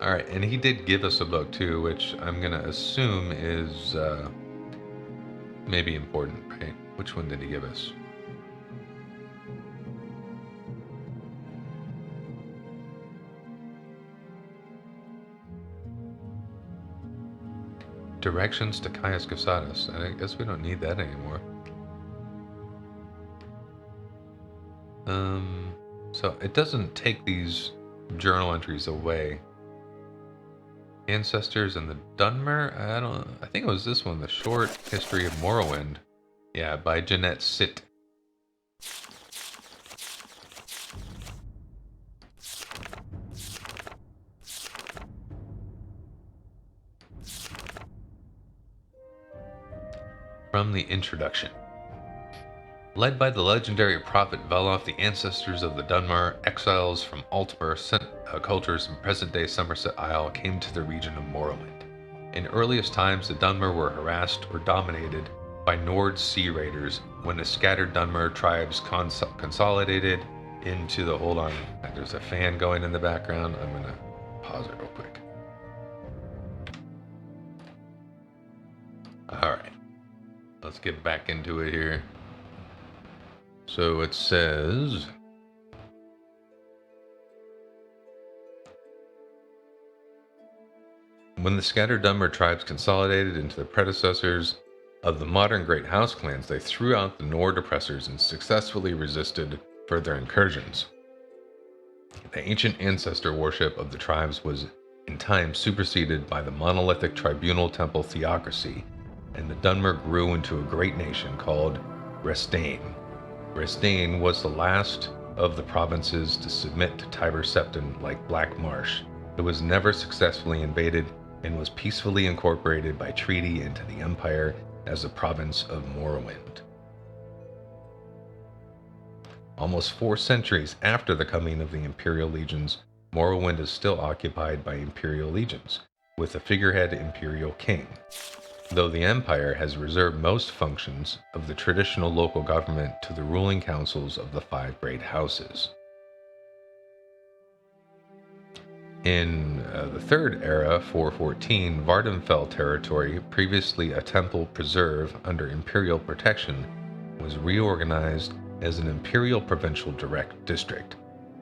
Alright, and he did give us a book too, which I'm going to assume is maybe important, right? Which one did he give us? Directions to Caius Cosades. I guess we don't need that anymore. So it doesn't take these journal entries away. Ancestors and the Dunmer? I think it was this one, The Short History of Morrowind. Yeah, by Jeanette Sitt. From the introduction. Led by the legendary prophet Veloth, the ancestors of the Dunmer, exiles from Altmer cultures in present-day Somerset Isle, came to the region of Morrowind. In earliest times, the Dunmer were harassed or dominated by Nord sea raiders when the scattered Dunmer tribes consolidated into the... Hold on, there's a fan going in the background. I'm going to pause it real quick. Alright, let's get back into it here. So it says... When the scattered Dunmer tribes consolidated into the predecessors of the modern Great House clans, they threw out the Nord oppressors and successfully resisted further incursions. The ancient ancestor worship of the tribes was in time superseded by the monolithic tribunal temple theocracy, and the Dunmer grew into a great nation called Restain. Restain was the last of the provinces to submit to Tiber Septim like Black Marsh. It was never successfully invaded and was peacefully incorporated by treaty into the Empire as a province of Morrowind. Almost 4 centuries after the coming of the Imperial Legions, Morrowind is still occupied by Imperial Legions, with a figurehead Imperial King, though the Empire has reserved most functions of the traditional local government to the ruling councils of the 5 great houses. In the Third Era, 414, Vardenfell territory, previously a temple preserve under imperial protection, was reorganized as an imperial provincial direct district.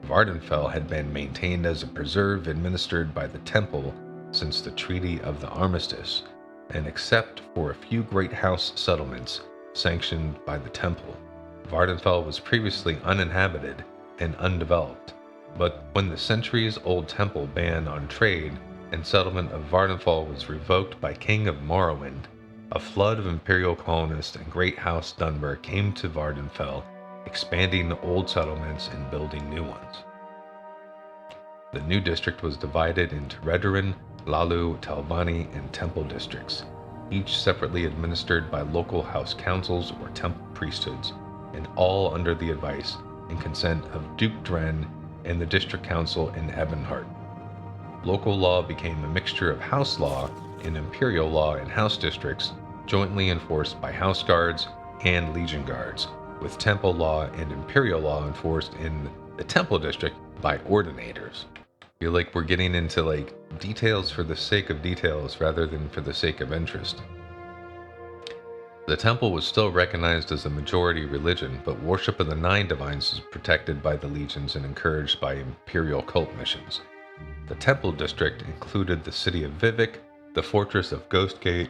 Vardenfell had been maintained as a preserve administered by the temple since the Treaty of the Armistice, and except for a few great house settlements sanctioned by the temple, Vardenfell was previously uninhabited and undeveloped. But when the centuries-old temple ban on trade and settlement of Vardenfell was revoked by King of Morrowind, a flood of imperial colonists and great house Dunmer came to Vardenfell, expanding old settlements and building new ones. The new district was divided into Redoran, Lalu, Telvanni, and Temple districts, each separately administered by local house councils or temple priesthoods, and all under the advice and consent of Duke Dren and the district council in Ebonheart. Local law became a mixture of house law and imperial law in house districts, jointly enforced by house guards and legion guards, with temple law and imperial law enforced in the temple district by ordinators. I feel like we're getting into details for the sake of details rather than for the sake of interest. The temple was still recognized as a majority religion, but worship of the Nine Divines was protected by the legions and encouraged by imperial cult missions. The temple district included the city of Vivec, the fortress of Ghostgate,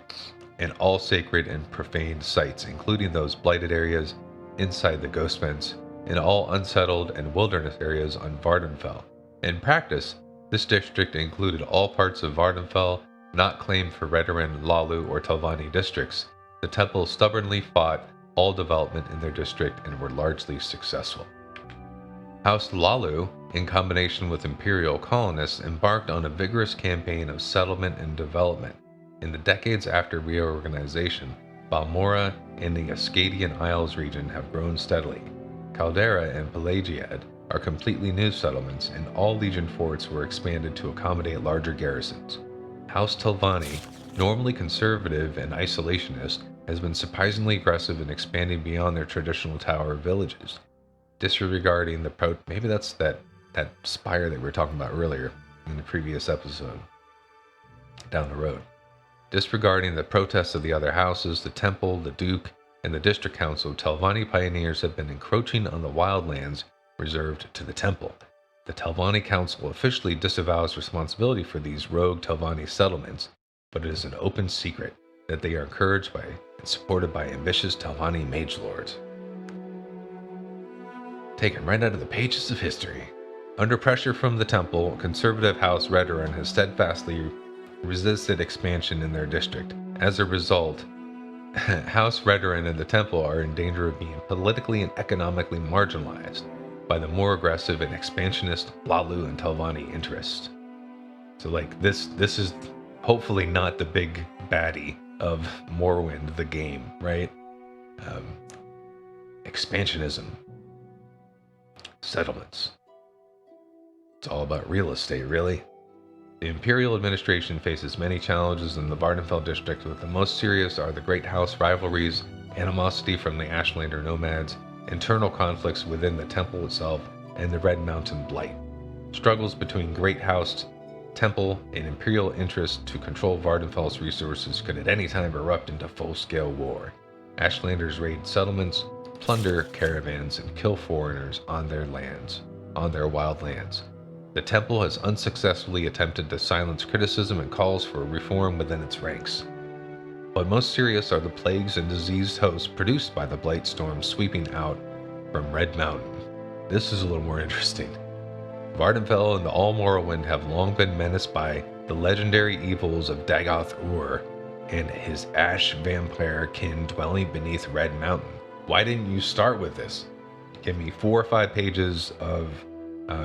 and all sacred and profaned sites, including those blighted areas inside the Ghost Fence, and all unsettled and wilderness areas on Vardenfell. In practice, this district included all parts of Vardenfell not claimed for Redoran, Lalu, or Telvanni districts. The temple stubbornly fought all development in their district and were largely successful. House Lalu, in combination with imperial colonists, embarked on a vigorous campaign of settlement and development. In the decades after reorganization, Balmora and the Ascadian Isles region have grown steadily. Caldera and Pelagiad are completely new settlements, and all legion forts were expanded to accommodate larger garrisons. House Telvanni, normally conservative and isolationist, has been surprisingly aggressive in expanding beyond their traditional tower villages, disregarding the maybe that's that spire that we were talking about earlier in the previous episode down the road. Disregarding the protests of the other houses, the temple, the duke, and the district council, Telvanni pioneers have been encroaching on the wildlands reserved to the temple. The Telvanni council officially disavows responsibility for these rogue Telvanni settlements, but it is an open secret that they are encouraged by and supported by ambitious Telvanni mage lords. Taken right out of the pages of history. Under pressure from the temple, conservative House Redoran has steadfastly resisted expansion in their district. As a result, House Redoran and the temple are in danger of being politically and economically marginalized by the more aggressive and expansionist Lalu and Telvanni interests. So this is hopefully not the big baddie of Morrowind, the game, right? Expansionism. Settlements. It's all about real estate, really. The Imperial administration faces many challenges in the Vardenfell district, but the most serious are the Great House rivalries, animosity from the Ashlander nomads, internal conflicts within the temple itself, and the Red Mountain Blight. Struggles between Great House, Temple, and Imperial interests to control Vardenfell's resources could at any time erupt into full-scale war. Ashlanders raid settlements, plunder caravans, and kill foreigners on their wild lands. The temple has unsuccessfully attempted to silence criticism and calls for reform within its ranks. But most serious are the plagues and diseased hosts produced by the blight storm sweeping out from Red Mountain. This is a little more interesting. Vardenfell and all Morrowind have long been menaced by the legendary evils of Dagoth Ur and his ash vampire kin dwelling beneath Red Mountain. Why didn't you start with this? Give me 4 or 5 pages of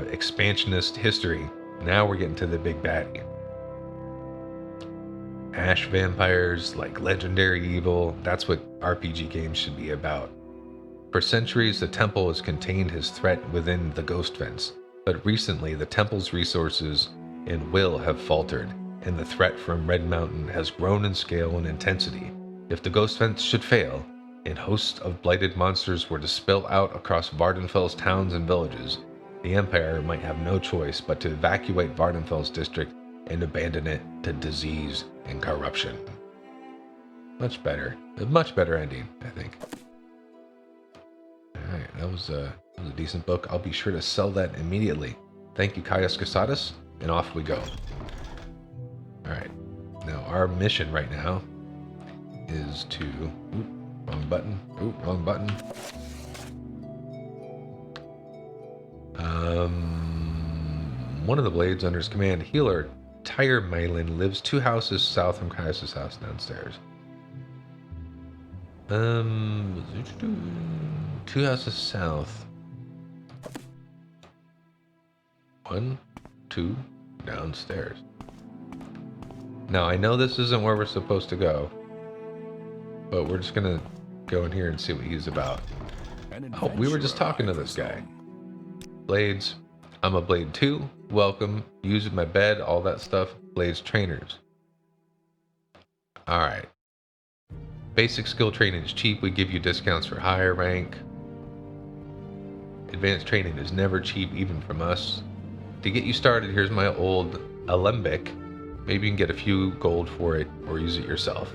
expansionist history. Now we're getting to the big baddie. Ash vampires, like legendary evil, that's what RPG games should be about. For centuries, the temple has contained his threat within the Ghost Fence, but recently the temple's resources and will have faltered, and the threat from Red Mountain has grown in scale and intensity. If the Ghost Fence should fail, and hosts of blighted monsters were to spill out across Vardenfell's towns and villages, the Empire might have no choice but to evacuate Vardenfell's district and abandon it to disease and corruption. Much better. A much better ending, I think. Alright, that was a decent book. I'll be sure to sell that immediately. Thank you, Caius Cosades, and off we go. Alright, now our mission right now is to... Oop, wrong button. Oop, wrong button. One of the blades under his command, healer Tyre Malin, lives 2 houses south from Caius' house downstairs. 2 houses south. 1, 2, downstairs. Now, I know this isn't where we're supposed to go, but we're just gonna go in here and see what he's about. Oh, we were just talking to this guy. Blades. I'm a Blade 2. Welcome. Use my bed, all that stuff. Blades trainers. Alright. Basic skill training is cheap. We give you discounts for higher rank. Advanced training is never cheap, even from us. To get you started, here's my old Alembic. Maybe you can get a few gold for it or use it yourself.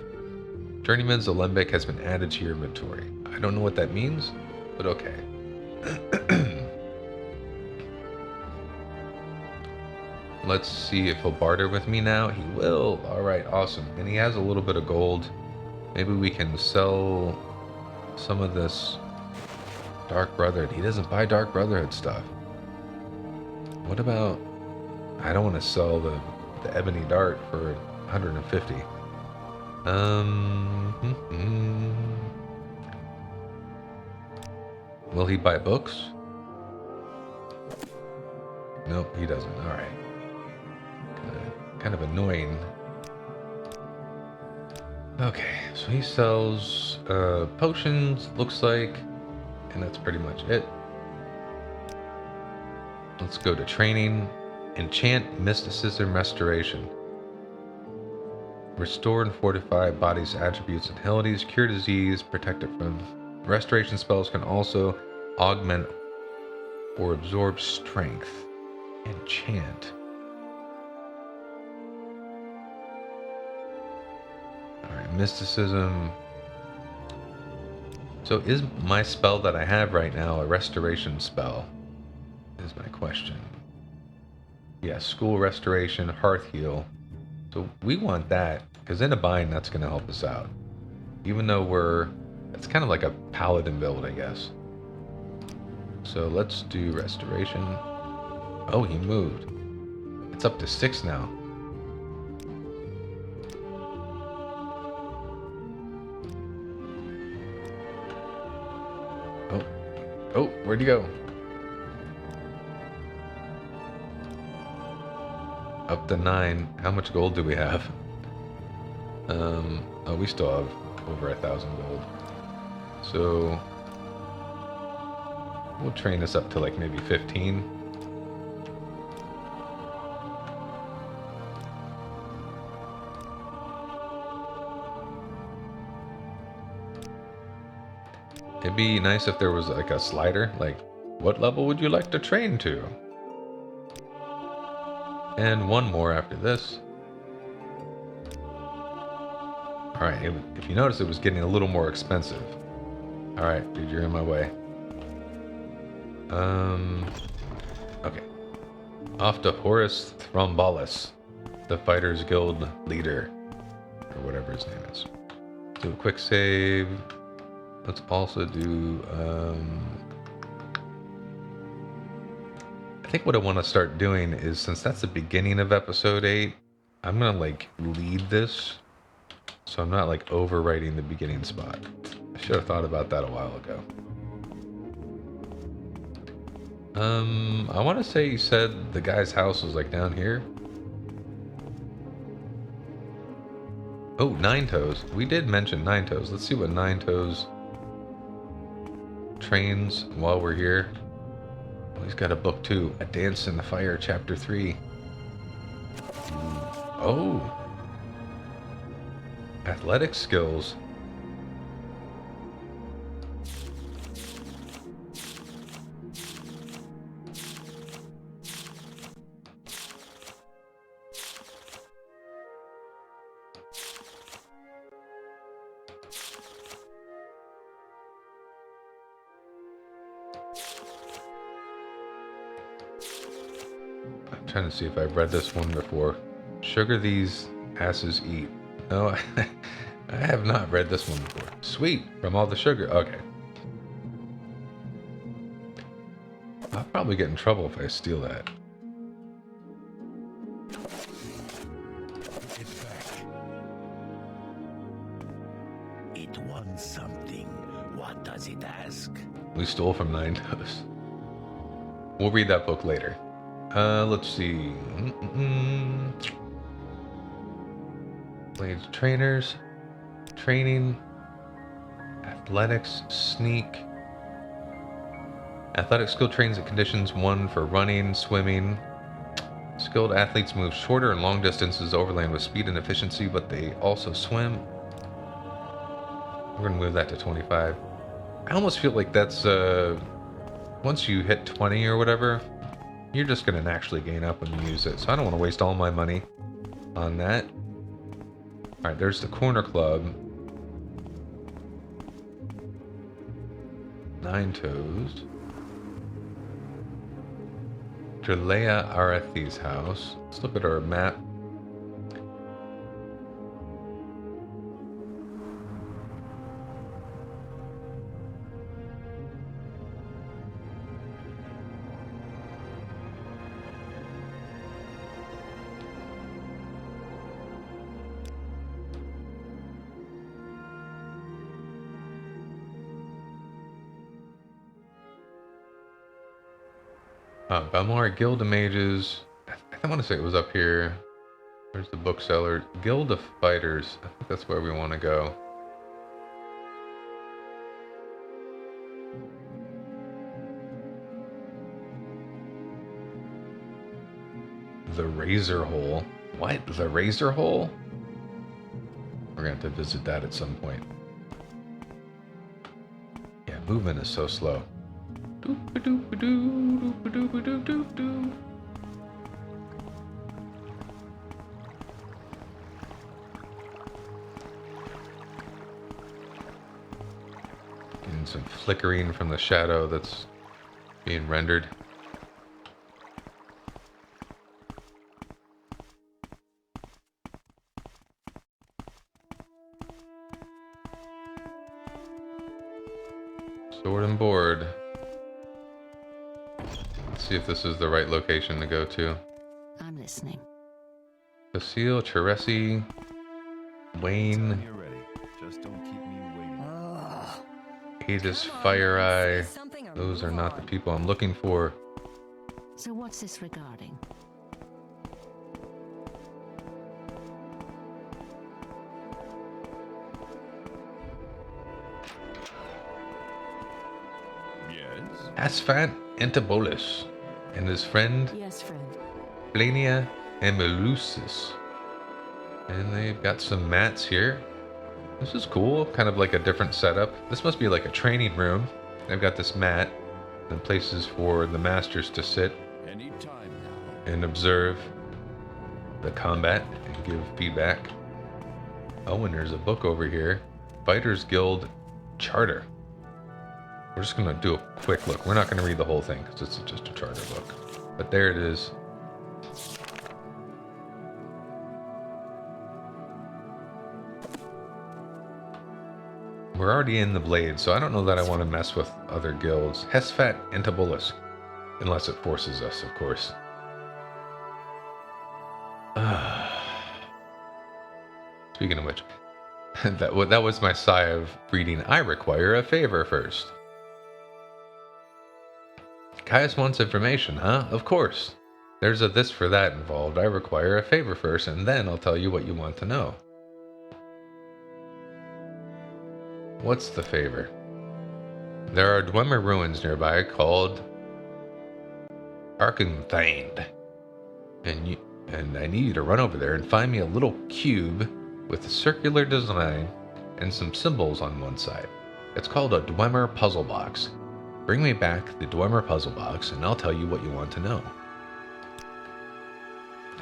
Journeyman's Alembic has been added to your inventory. I don't know what that means, but okay. Let's see if he'll barter with me now. He will. Alright, awesome. And he has a little bit of gold. Maybe we can sell some of this Dark Brotherhood. He doesn't buy Dark Brotherhood stuff. What about... I don't want to sell the Ebony Dart for 150. Will he buy books? Nope, he doesn't. Alright. Kind of annoying. Okay, so he sells potions, looks like, and that's pretty much it. Let's go to training. Enchant Mysticism Restoration. Restore and fortify body's attributes and abilities, cure disease, protect it from... Restoration spells can also augment or absorb strength. Enchant. Alright, mysticism. So is my spell that I have right now a restoration spell? Is my question. Yeah, school restoration, hearth heal. So we want that, because in a bind that's going to help us out. Even though it's kind of like a paladin build, I guess. So let's do restoration. Oh, he moved. It's up to 6 now. Oh, where'd you go? Up to 9. How much gold do we have? Oh, we still have over 1,000 gold. So we'll train this up to like maybe 15. It'd be nice if there was like a slider, like, what level would you like to train to? And one more after this. Alright, if you notice, it was getting a little more expensive. Alright, dude, you're in my way. Okay. Off to Horus Thrombolis, the Fighters Guild leader, or whatever his name is. Do a quick save. Let's also do, I think what I want to start doing is, since that's the beginning of episode 8, I'm going to like lead this, so I'm not like overwriting the beginning spot. I should have thought about that a while ago. I want to say you said the guy's house was like down here. Oh, Nine Toes. We did mention Nine Toes. Let's see what Nine Toes trains while we're here. Oh, he's got a book too. A Dance in the Fire, Chapter 3. Oh. Athletic skills. I'm trying to see if I've read this one before. Sugar these asses eat. No, I have not read this one before. Sweet, from all the sugar. Okay. I'll probably get in trouble if I steal that.
It's back. It wants something. What does it ask?
We stole from Nine Toes. We'll read that book later. Let's see. Blades trainers. Training. Athletics. Sneak. Athletic skill trains at conditions 1 for running, swimming. Skilled athletes move shorter and long distances overland with speed and efficiency, but they also swim. We're going to move that to 25. I almost feel like that's, once you hit 20 or whatever, you're just going to naturally gain up when you use it. So I don't want to waste all my money on that. Alright, there's the Corner Club. Nine Toes. Drelea Arethi's house. Let's look at our map. Balmora Guild of Mages. I want to say it was up here. Where's the bookseller? Guild of Fighters. I think that's where we want to go. The Razor Hole. What? The Razor Hole? We're going to have to visit that at some point. Yeah, movement is so slow. Doop-a-doop-a-doo, getting some flickering from the shadow that's being rendered. Sword and board. See if this is the right location to go to.
I'm listening.
Facile, Cheresi, Wayne,
When you're ready. Just don't keep me waiting.
Aegis, Fire Eye. Those are not the people I'm looking for.
So what's this regarding?
Yes?
Hasphat Antabolis and his friend
Yes, friend.
Blania and Melusis. And they've got some mats here. This is cool, kind of like a different setup. This must be like a training room. They've got this mat and places for the masters to sit
Any time now.
and observe the combat and give feedback. Oh, and there's a book over here. Fighters Guild Charter. We're just going to do a quick look. We're not going to read the whole thing because it's just a charter book. But there it is. We're already in the Blade, so I don't know that I want to mess with other guilds. Hasphat Antabolis. Unless it forces us, of course. Speaking of which, that was my sigh of reading. I require a favor first. Caius wants information, huh? Of course. There's a this for that involved. I require a favor first, and then I'll tell you what you want to know. What's the favor? There are Dwemer ruins nearby called Arkngthand. And I need you to run over there and find me a little cube with a circular design and some symbols on one side. It's called a Dwemer Puzzle Box. Bring me back the Dwemer Puzzle Box and I'll tell you what you want to know.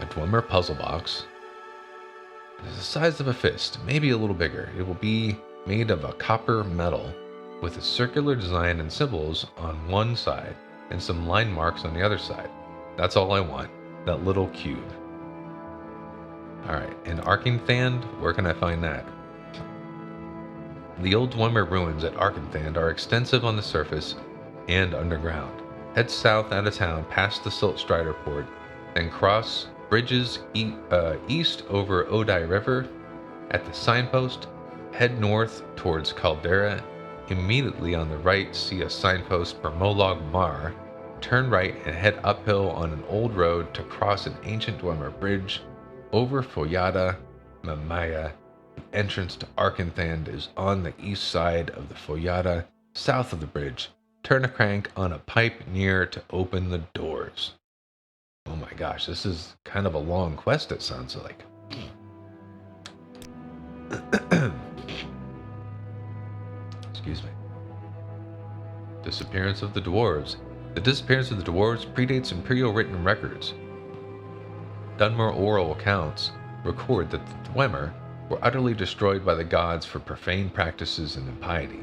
A Dwemer Puzzle Box is the size of a fist, maybe a little bigger. It will be made of a copper metal with a circular design and symbols on one side and some line marks on the other side. That's all I want. That little cube. Alright, and Arkngthand, where can I find that? The old Dwemer ruins at Arkngthand are extensive on the surface and underground. Head south out of town past the Silt Strider port, then cross bridges east over Odai River. At the signpost, head north towards Caldera. Immediately on the right, see a signpost for Molag Mar. Turn right and head uphill on an old road to cross an ancient Dwemer bridge over Foyada Mamaya. The entrance to Arkngthand is on the east side of the Foyada, south of the bridge. Turn a crank on a pipe near to open the doors. Oh my gosh, this is kind of a long quest, it sounds like. Excuse me. Disappearance of the dwarves. The disappearance of the dwarves predates imperial written records. Dunmer oral accounts record that the Dwemer were utterly destroyed by the gods for profane practices and impiety.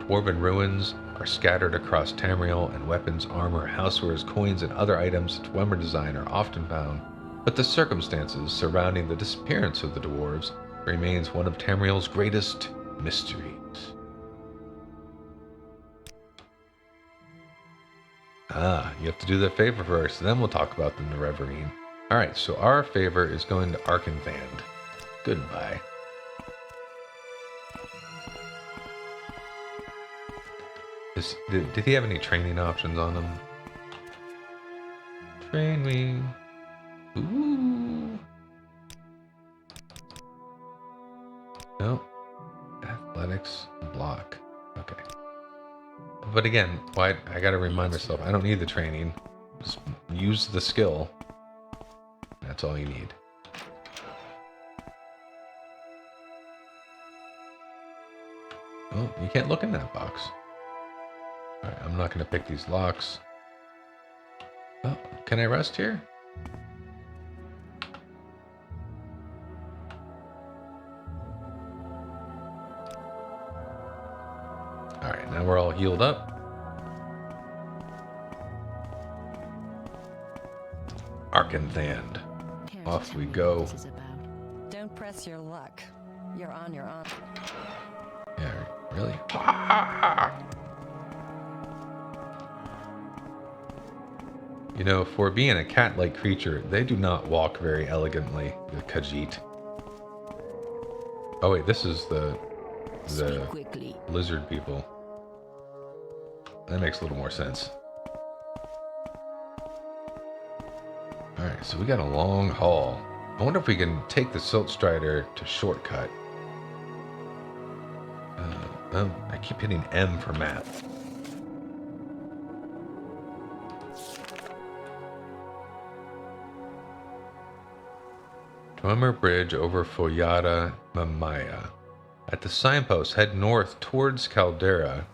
Dwarven ruins are scattered across Tamriel, and weapons, armor, housewares, coins, and other items of Dwemer design are often found, but the circumstances surrounding the disappearance of the dwarves remains one of Tamriel's greatest mysteries. You have to do the favor first, then we'll talk about the Nerevarine. Alright, so our favor is going to Arkngthand. Goodbye. Did he have any training options on him? Train me. Ooh. No. Athletics, block. Okay. But again, why I gotta remind myself, I don't need the training. Just use the skill. That's all you need. Oh, you can't look in that box. Alright, I'm not gonna pick these locks. Oh, can I rest here? Alright, now we're all healed up. Arkngthand. Off we go.
Don't press your luck. You're on your own.
Yeah, really? You know, for being a cat-like creature, they do not walk very elegantly, the Khajiit. Oh wait, this is the lizard people. That makes a little more sense. Alright, so we got a long haul. I wonder if we can take the Silt Strider to shortcut. I keep hitting M for map. Dwemer Bridge over Foyada Mamaya. At the signpost, head north towards Caldera.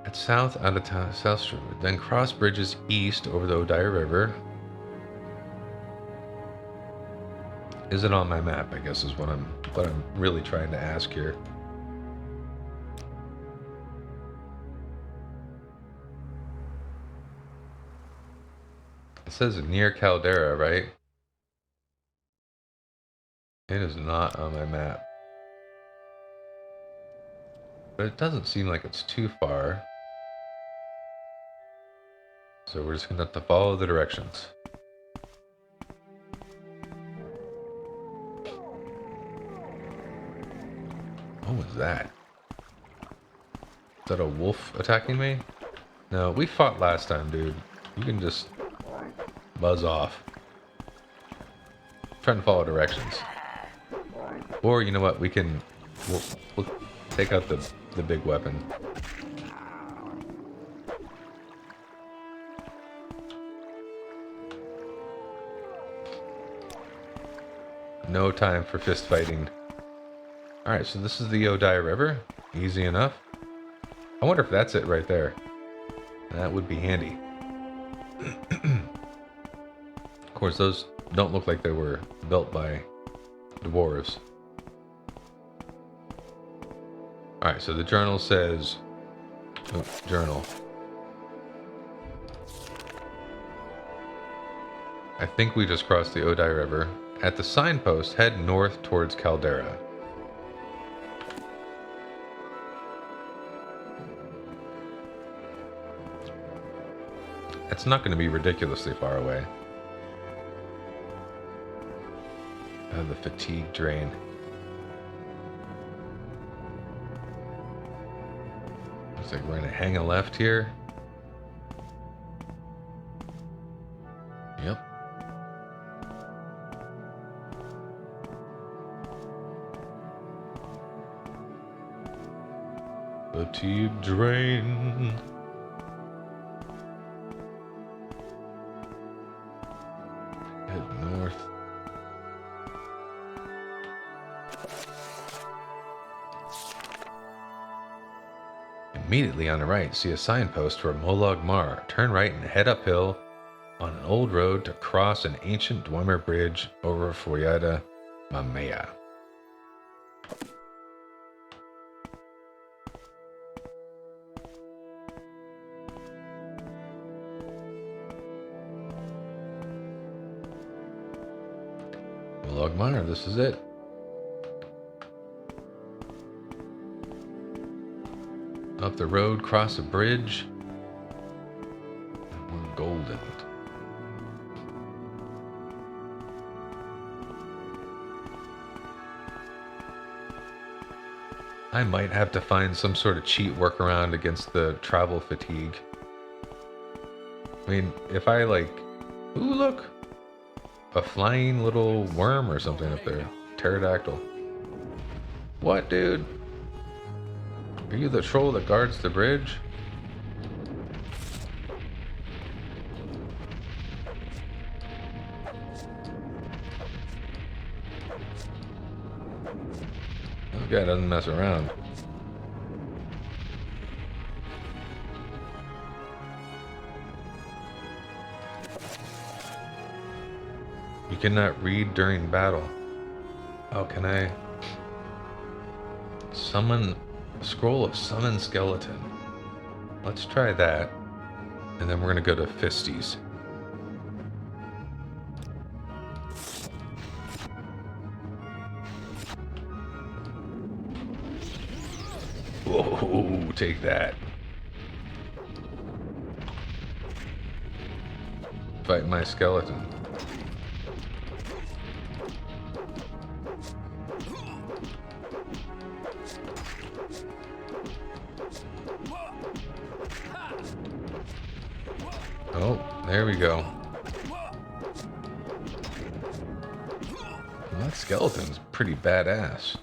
At south out of town, South Shore. Then cross bridges east over the Odai River. Is it on my map? I guess is what I'm really trying to ask here. It says near Caldera, right? It is not on my map. But it doesn't seem like it's too far. So we're just going to have to follow the directions. What was that? Is that a wolf attacking me? No, we fought last time, dude. You can just buzz off. I'm trying to follow directions. Or, you know what, we'll take out the big weapon. No time for fist fighting. Alright, so this is the Odai River. Easy enough. I wonder if that's it right there. That would be handy. Of course, those don't look like they were built by dwarves. Alright, so the journal says... Oh, journal. I think we just crossed the Odai River. At the signpost, head north towards Caldera. It's not going to be ridiculously far away. The fatigue drain. Looks like we're going to hang a left here. Yep. Fatigue drain. Head north. Immediately on the right, see a signpost for Molag Mar. Turn right and head uphill on an old road to cross an ancient Dwemer bridge over Foyada Mamea. Molag Mar, this is it. Up the road, cross a bridge, and we're golden. I might have to find some sort of cheat workaround against the travel fatigue. I mean, if I like... Ooh, look! A flying little worm or something up there. Pterodactyl. What, dude? Are you the troll that guards the bridge? This guy doesn't mess around. You cannot read during battle. Oh, can I summon a scroll of summon skeleton? Let's try that. And then we're gonna go to Fisties. Whoa, take that. Fight my skeleton. Oh, there we go. Well, that skeleton's pretty badass.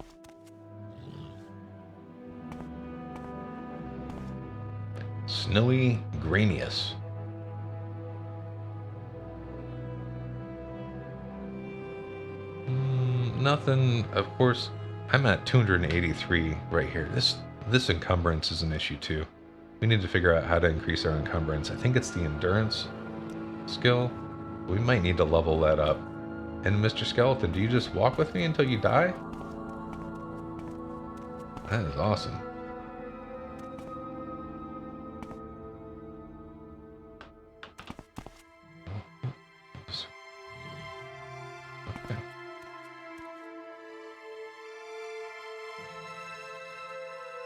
Snowy Granius. Nothing, of course. I'm at 283 right here. This encumbrance is an issue too. We need to figure out how to increase our encumbrance. I think it's the endurance skill. We might need to level that up. And Mr. Skeleton, do you just walk with me until you die? That is awesome. Okay.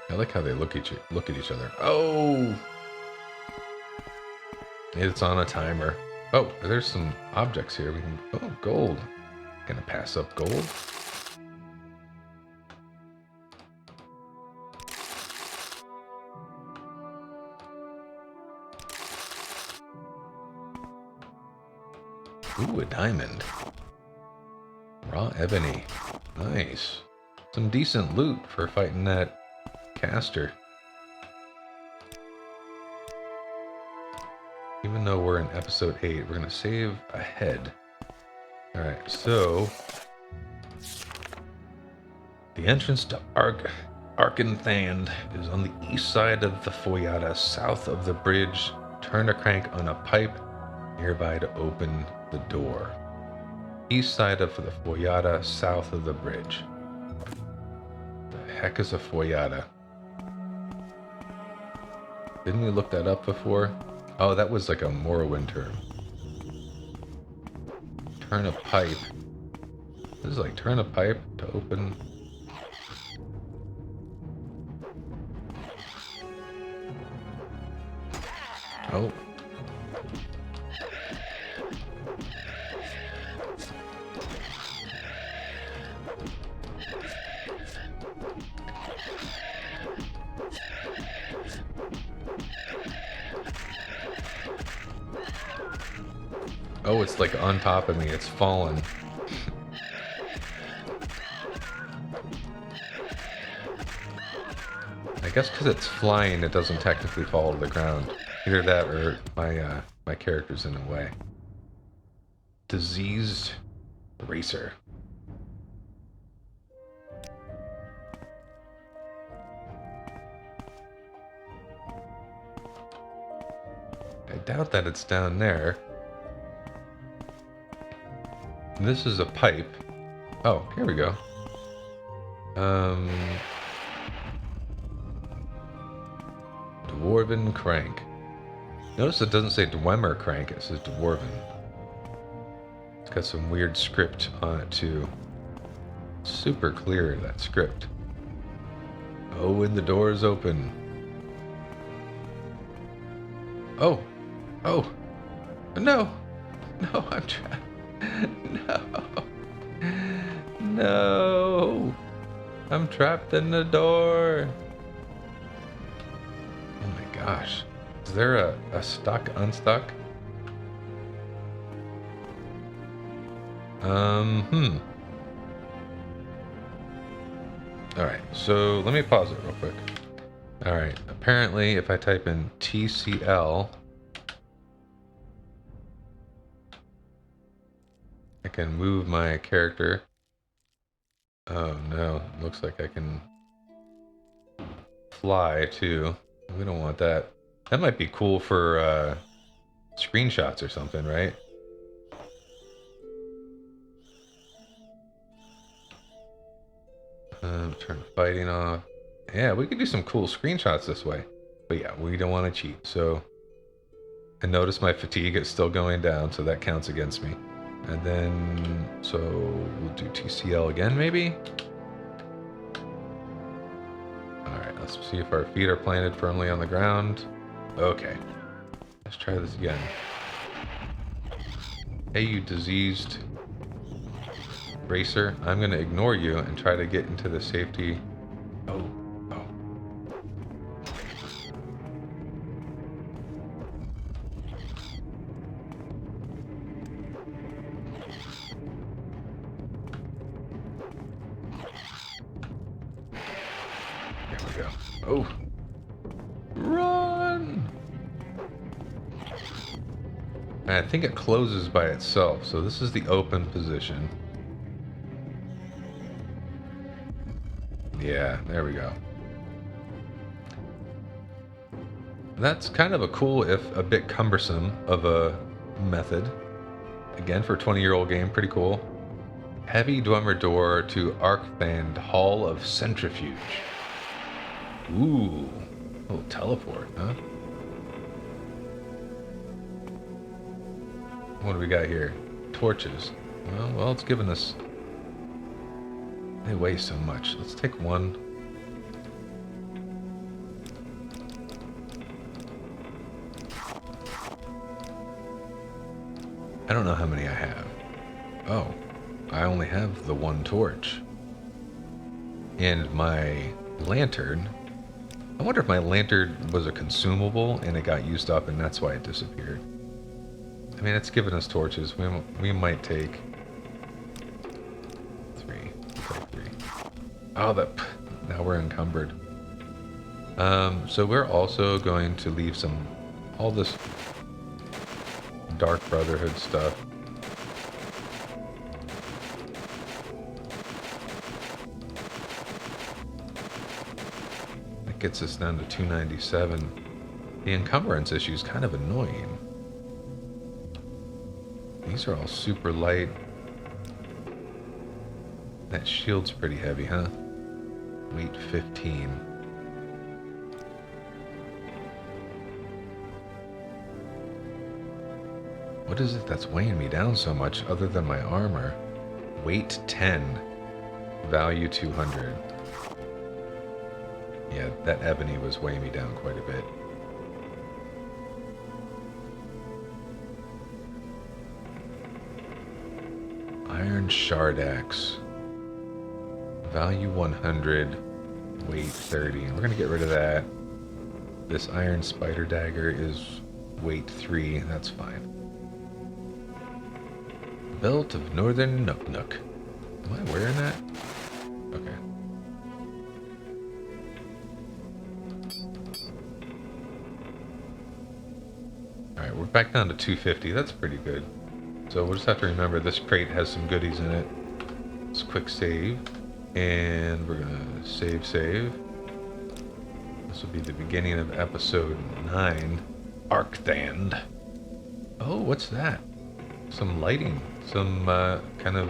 I like how they look at each other. Oh! It's on a timer. Oh, there's some objects here. We can... Oh, gold. Gonna pass up gold. Ooh, a diamond. Raw ebony. Nice. Some decent loot for fighting that caster. Even though we're in episode 8, we're gonna save ahead. Alright, so the entrance to Arkngthand is on the east side of the Foyada, south of the bridge. Turn a crank on a pipe nearby to open the door. East side of the Foyada, south of the bridge. The heck is a Foyada? Didn't we look that up before? Oh, that was like a Morrowind term. Turn a pipe. This is like turn a pipe to open. Oh. Oh, it's like on top of me. It's fallen. I guess because it's flying, it doesn't technically fall to the ground. Either that or my character's in the way. Diseased racer. I doubt that it's down there. This is a pipe. Oh, here we go. Dwarven crank. Notice it doesn't say Dwemer crank, it says Dwarven. It's got some weird script on it too. Super clear, that script. Oh, and the door is open. Oh! Oh! No! No, I'm trapped. No! No! I'm trapped in the door! Oh my gosh. Is there a stuck, unstuck? Alright, so let me pause it real quick. Alright, apparently if I type in TCL, I can move my character. Oh no, looks like I can fly too. We don't want that. That might be cool for screenshots or something, right? Turn fighting off. Yeah, we could do some cool screenshots this way. But yeah, we don't want to cheat. So, and notice my fatigue is still going down, so that counts against me. And then, so we'll do TCL again, maybe? Alright, let's see if our feet are planted firmly on the ground. Okay. Let's try this again. Hey, you diseased racer. I'm going to ignore you and try to get into the safety. Oh. Oh. There we go. Oh. Run! And I think it closes by itself, so this is the open position. Yeah, there we go. That's kind of a cool, if a bit cumbersome, of a method. Again, for a 20-year-old game, pretty cool. Heavy Dwemer door to Arkngthand Hall of Centrifuge. Ooh, a little teleport, huh? What do we got here? Torches. Well, it's giving us... They weigh so much. Let's take one. I don't know how many I have. Oh, I only have the one torch. And my lantern. I wonder if my lantern was a consumable and it got used up and that's why it disappeared. I mean, it's giving us torches. We might take... three. Oh, now we're encumbered. So we're also going to leave all this Dark Brotherhood stuff. That gets us down to 297. The encumbrance issue is kind of annoying. These are all super light. That shield's pretty heavy, huh? Weight 15. What is it that's weighing me down so much other than my armor? Weight 10. Value 200. Yeah, that ebony was weighing me down quite a bit. Iron shard axe. Value 100. Weight 30. We're going to get rid of that. This iron spider dagger is weight 3. That's fine. Belt of Northern Nook Nook. Am I wearing that? Okay. Alright, we're back down to 250. That's pretty good. So we'll just have to remember this crate has some goodies in it. Let's quick save. And we're going to save. This will be the beginning of episode 9. Arkngthand. Oh, what's that? Some lighting. Some kind of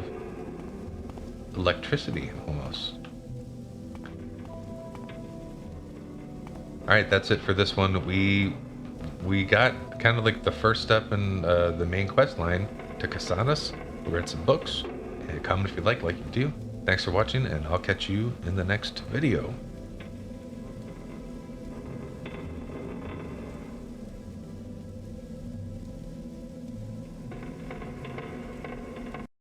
electricity almost. Alright, that's it for this one. We got kind of like the first step in the main quest line to Cosades. We read some books. And comment if you like you do. Thanks for watching, and I'll catch you in the next video.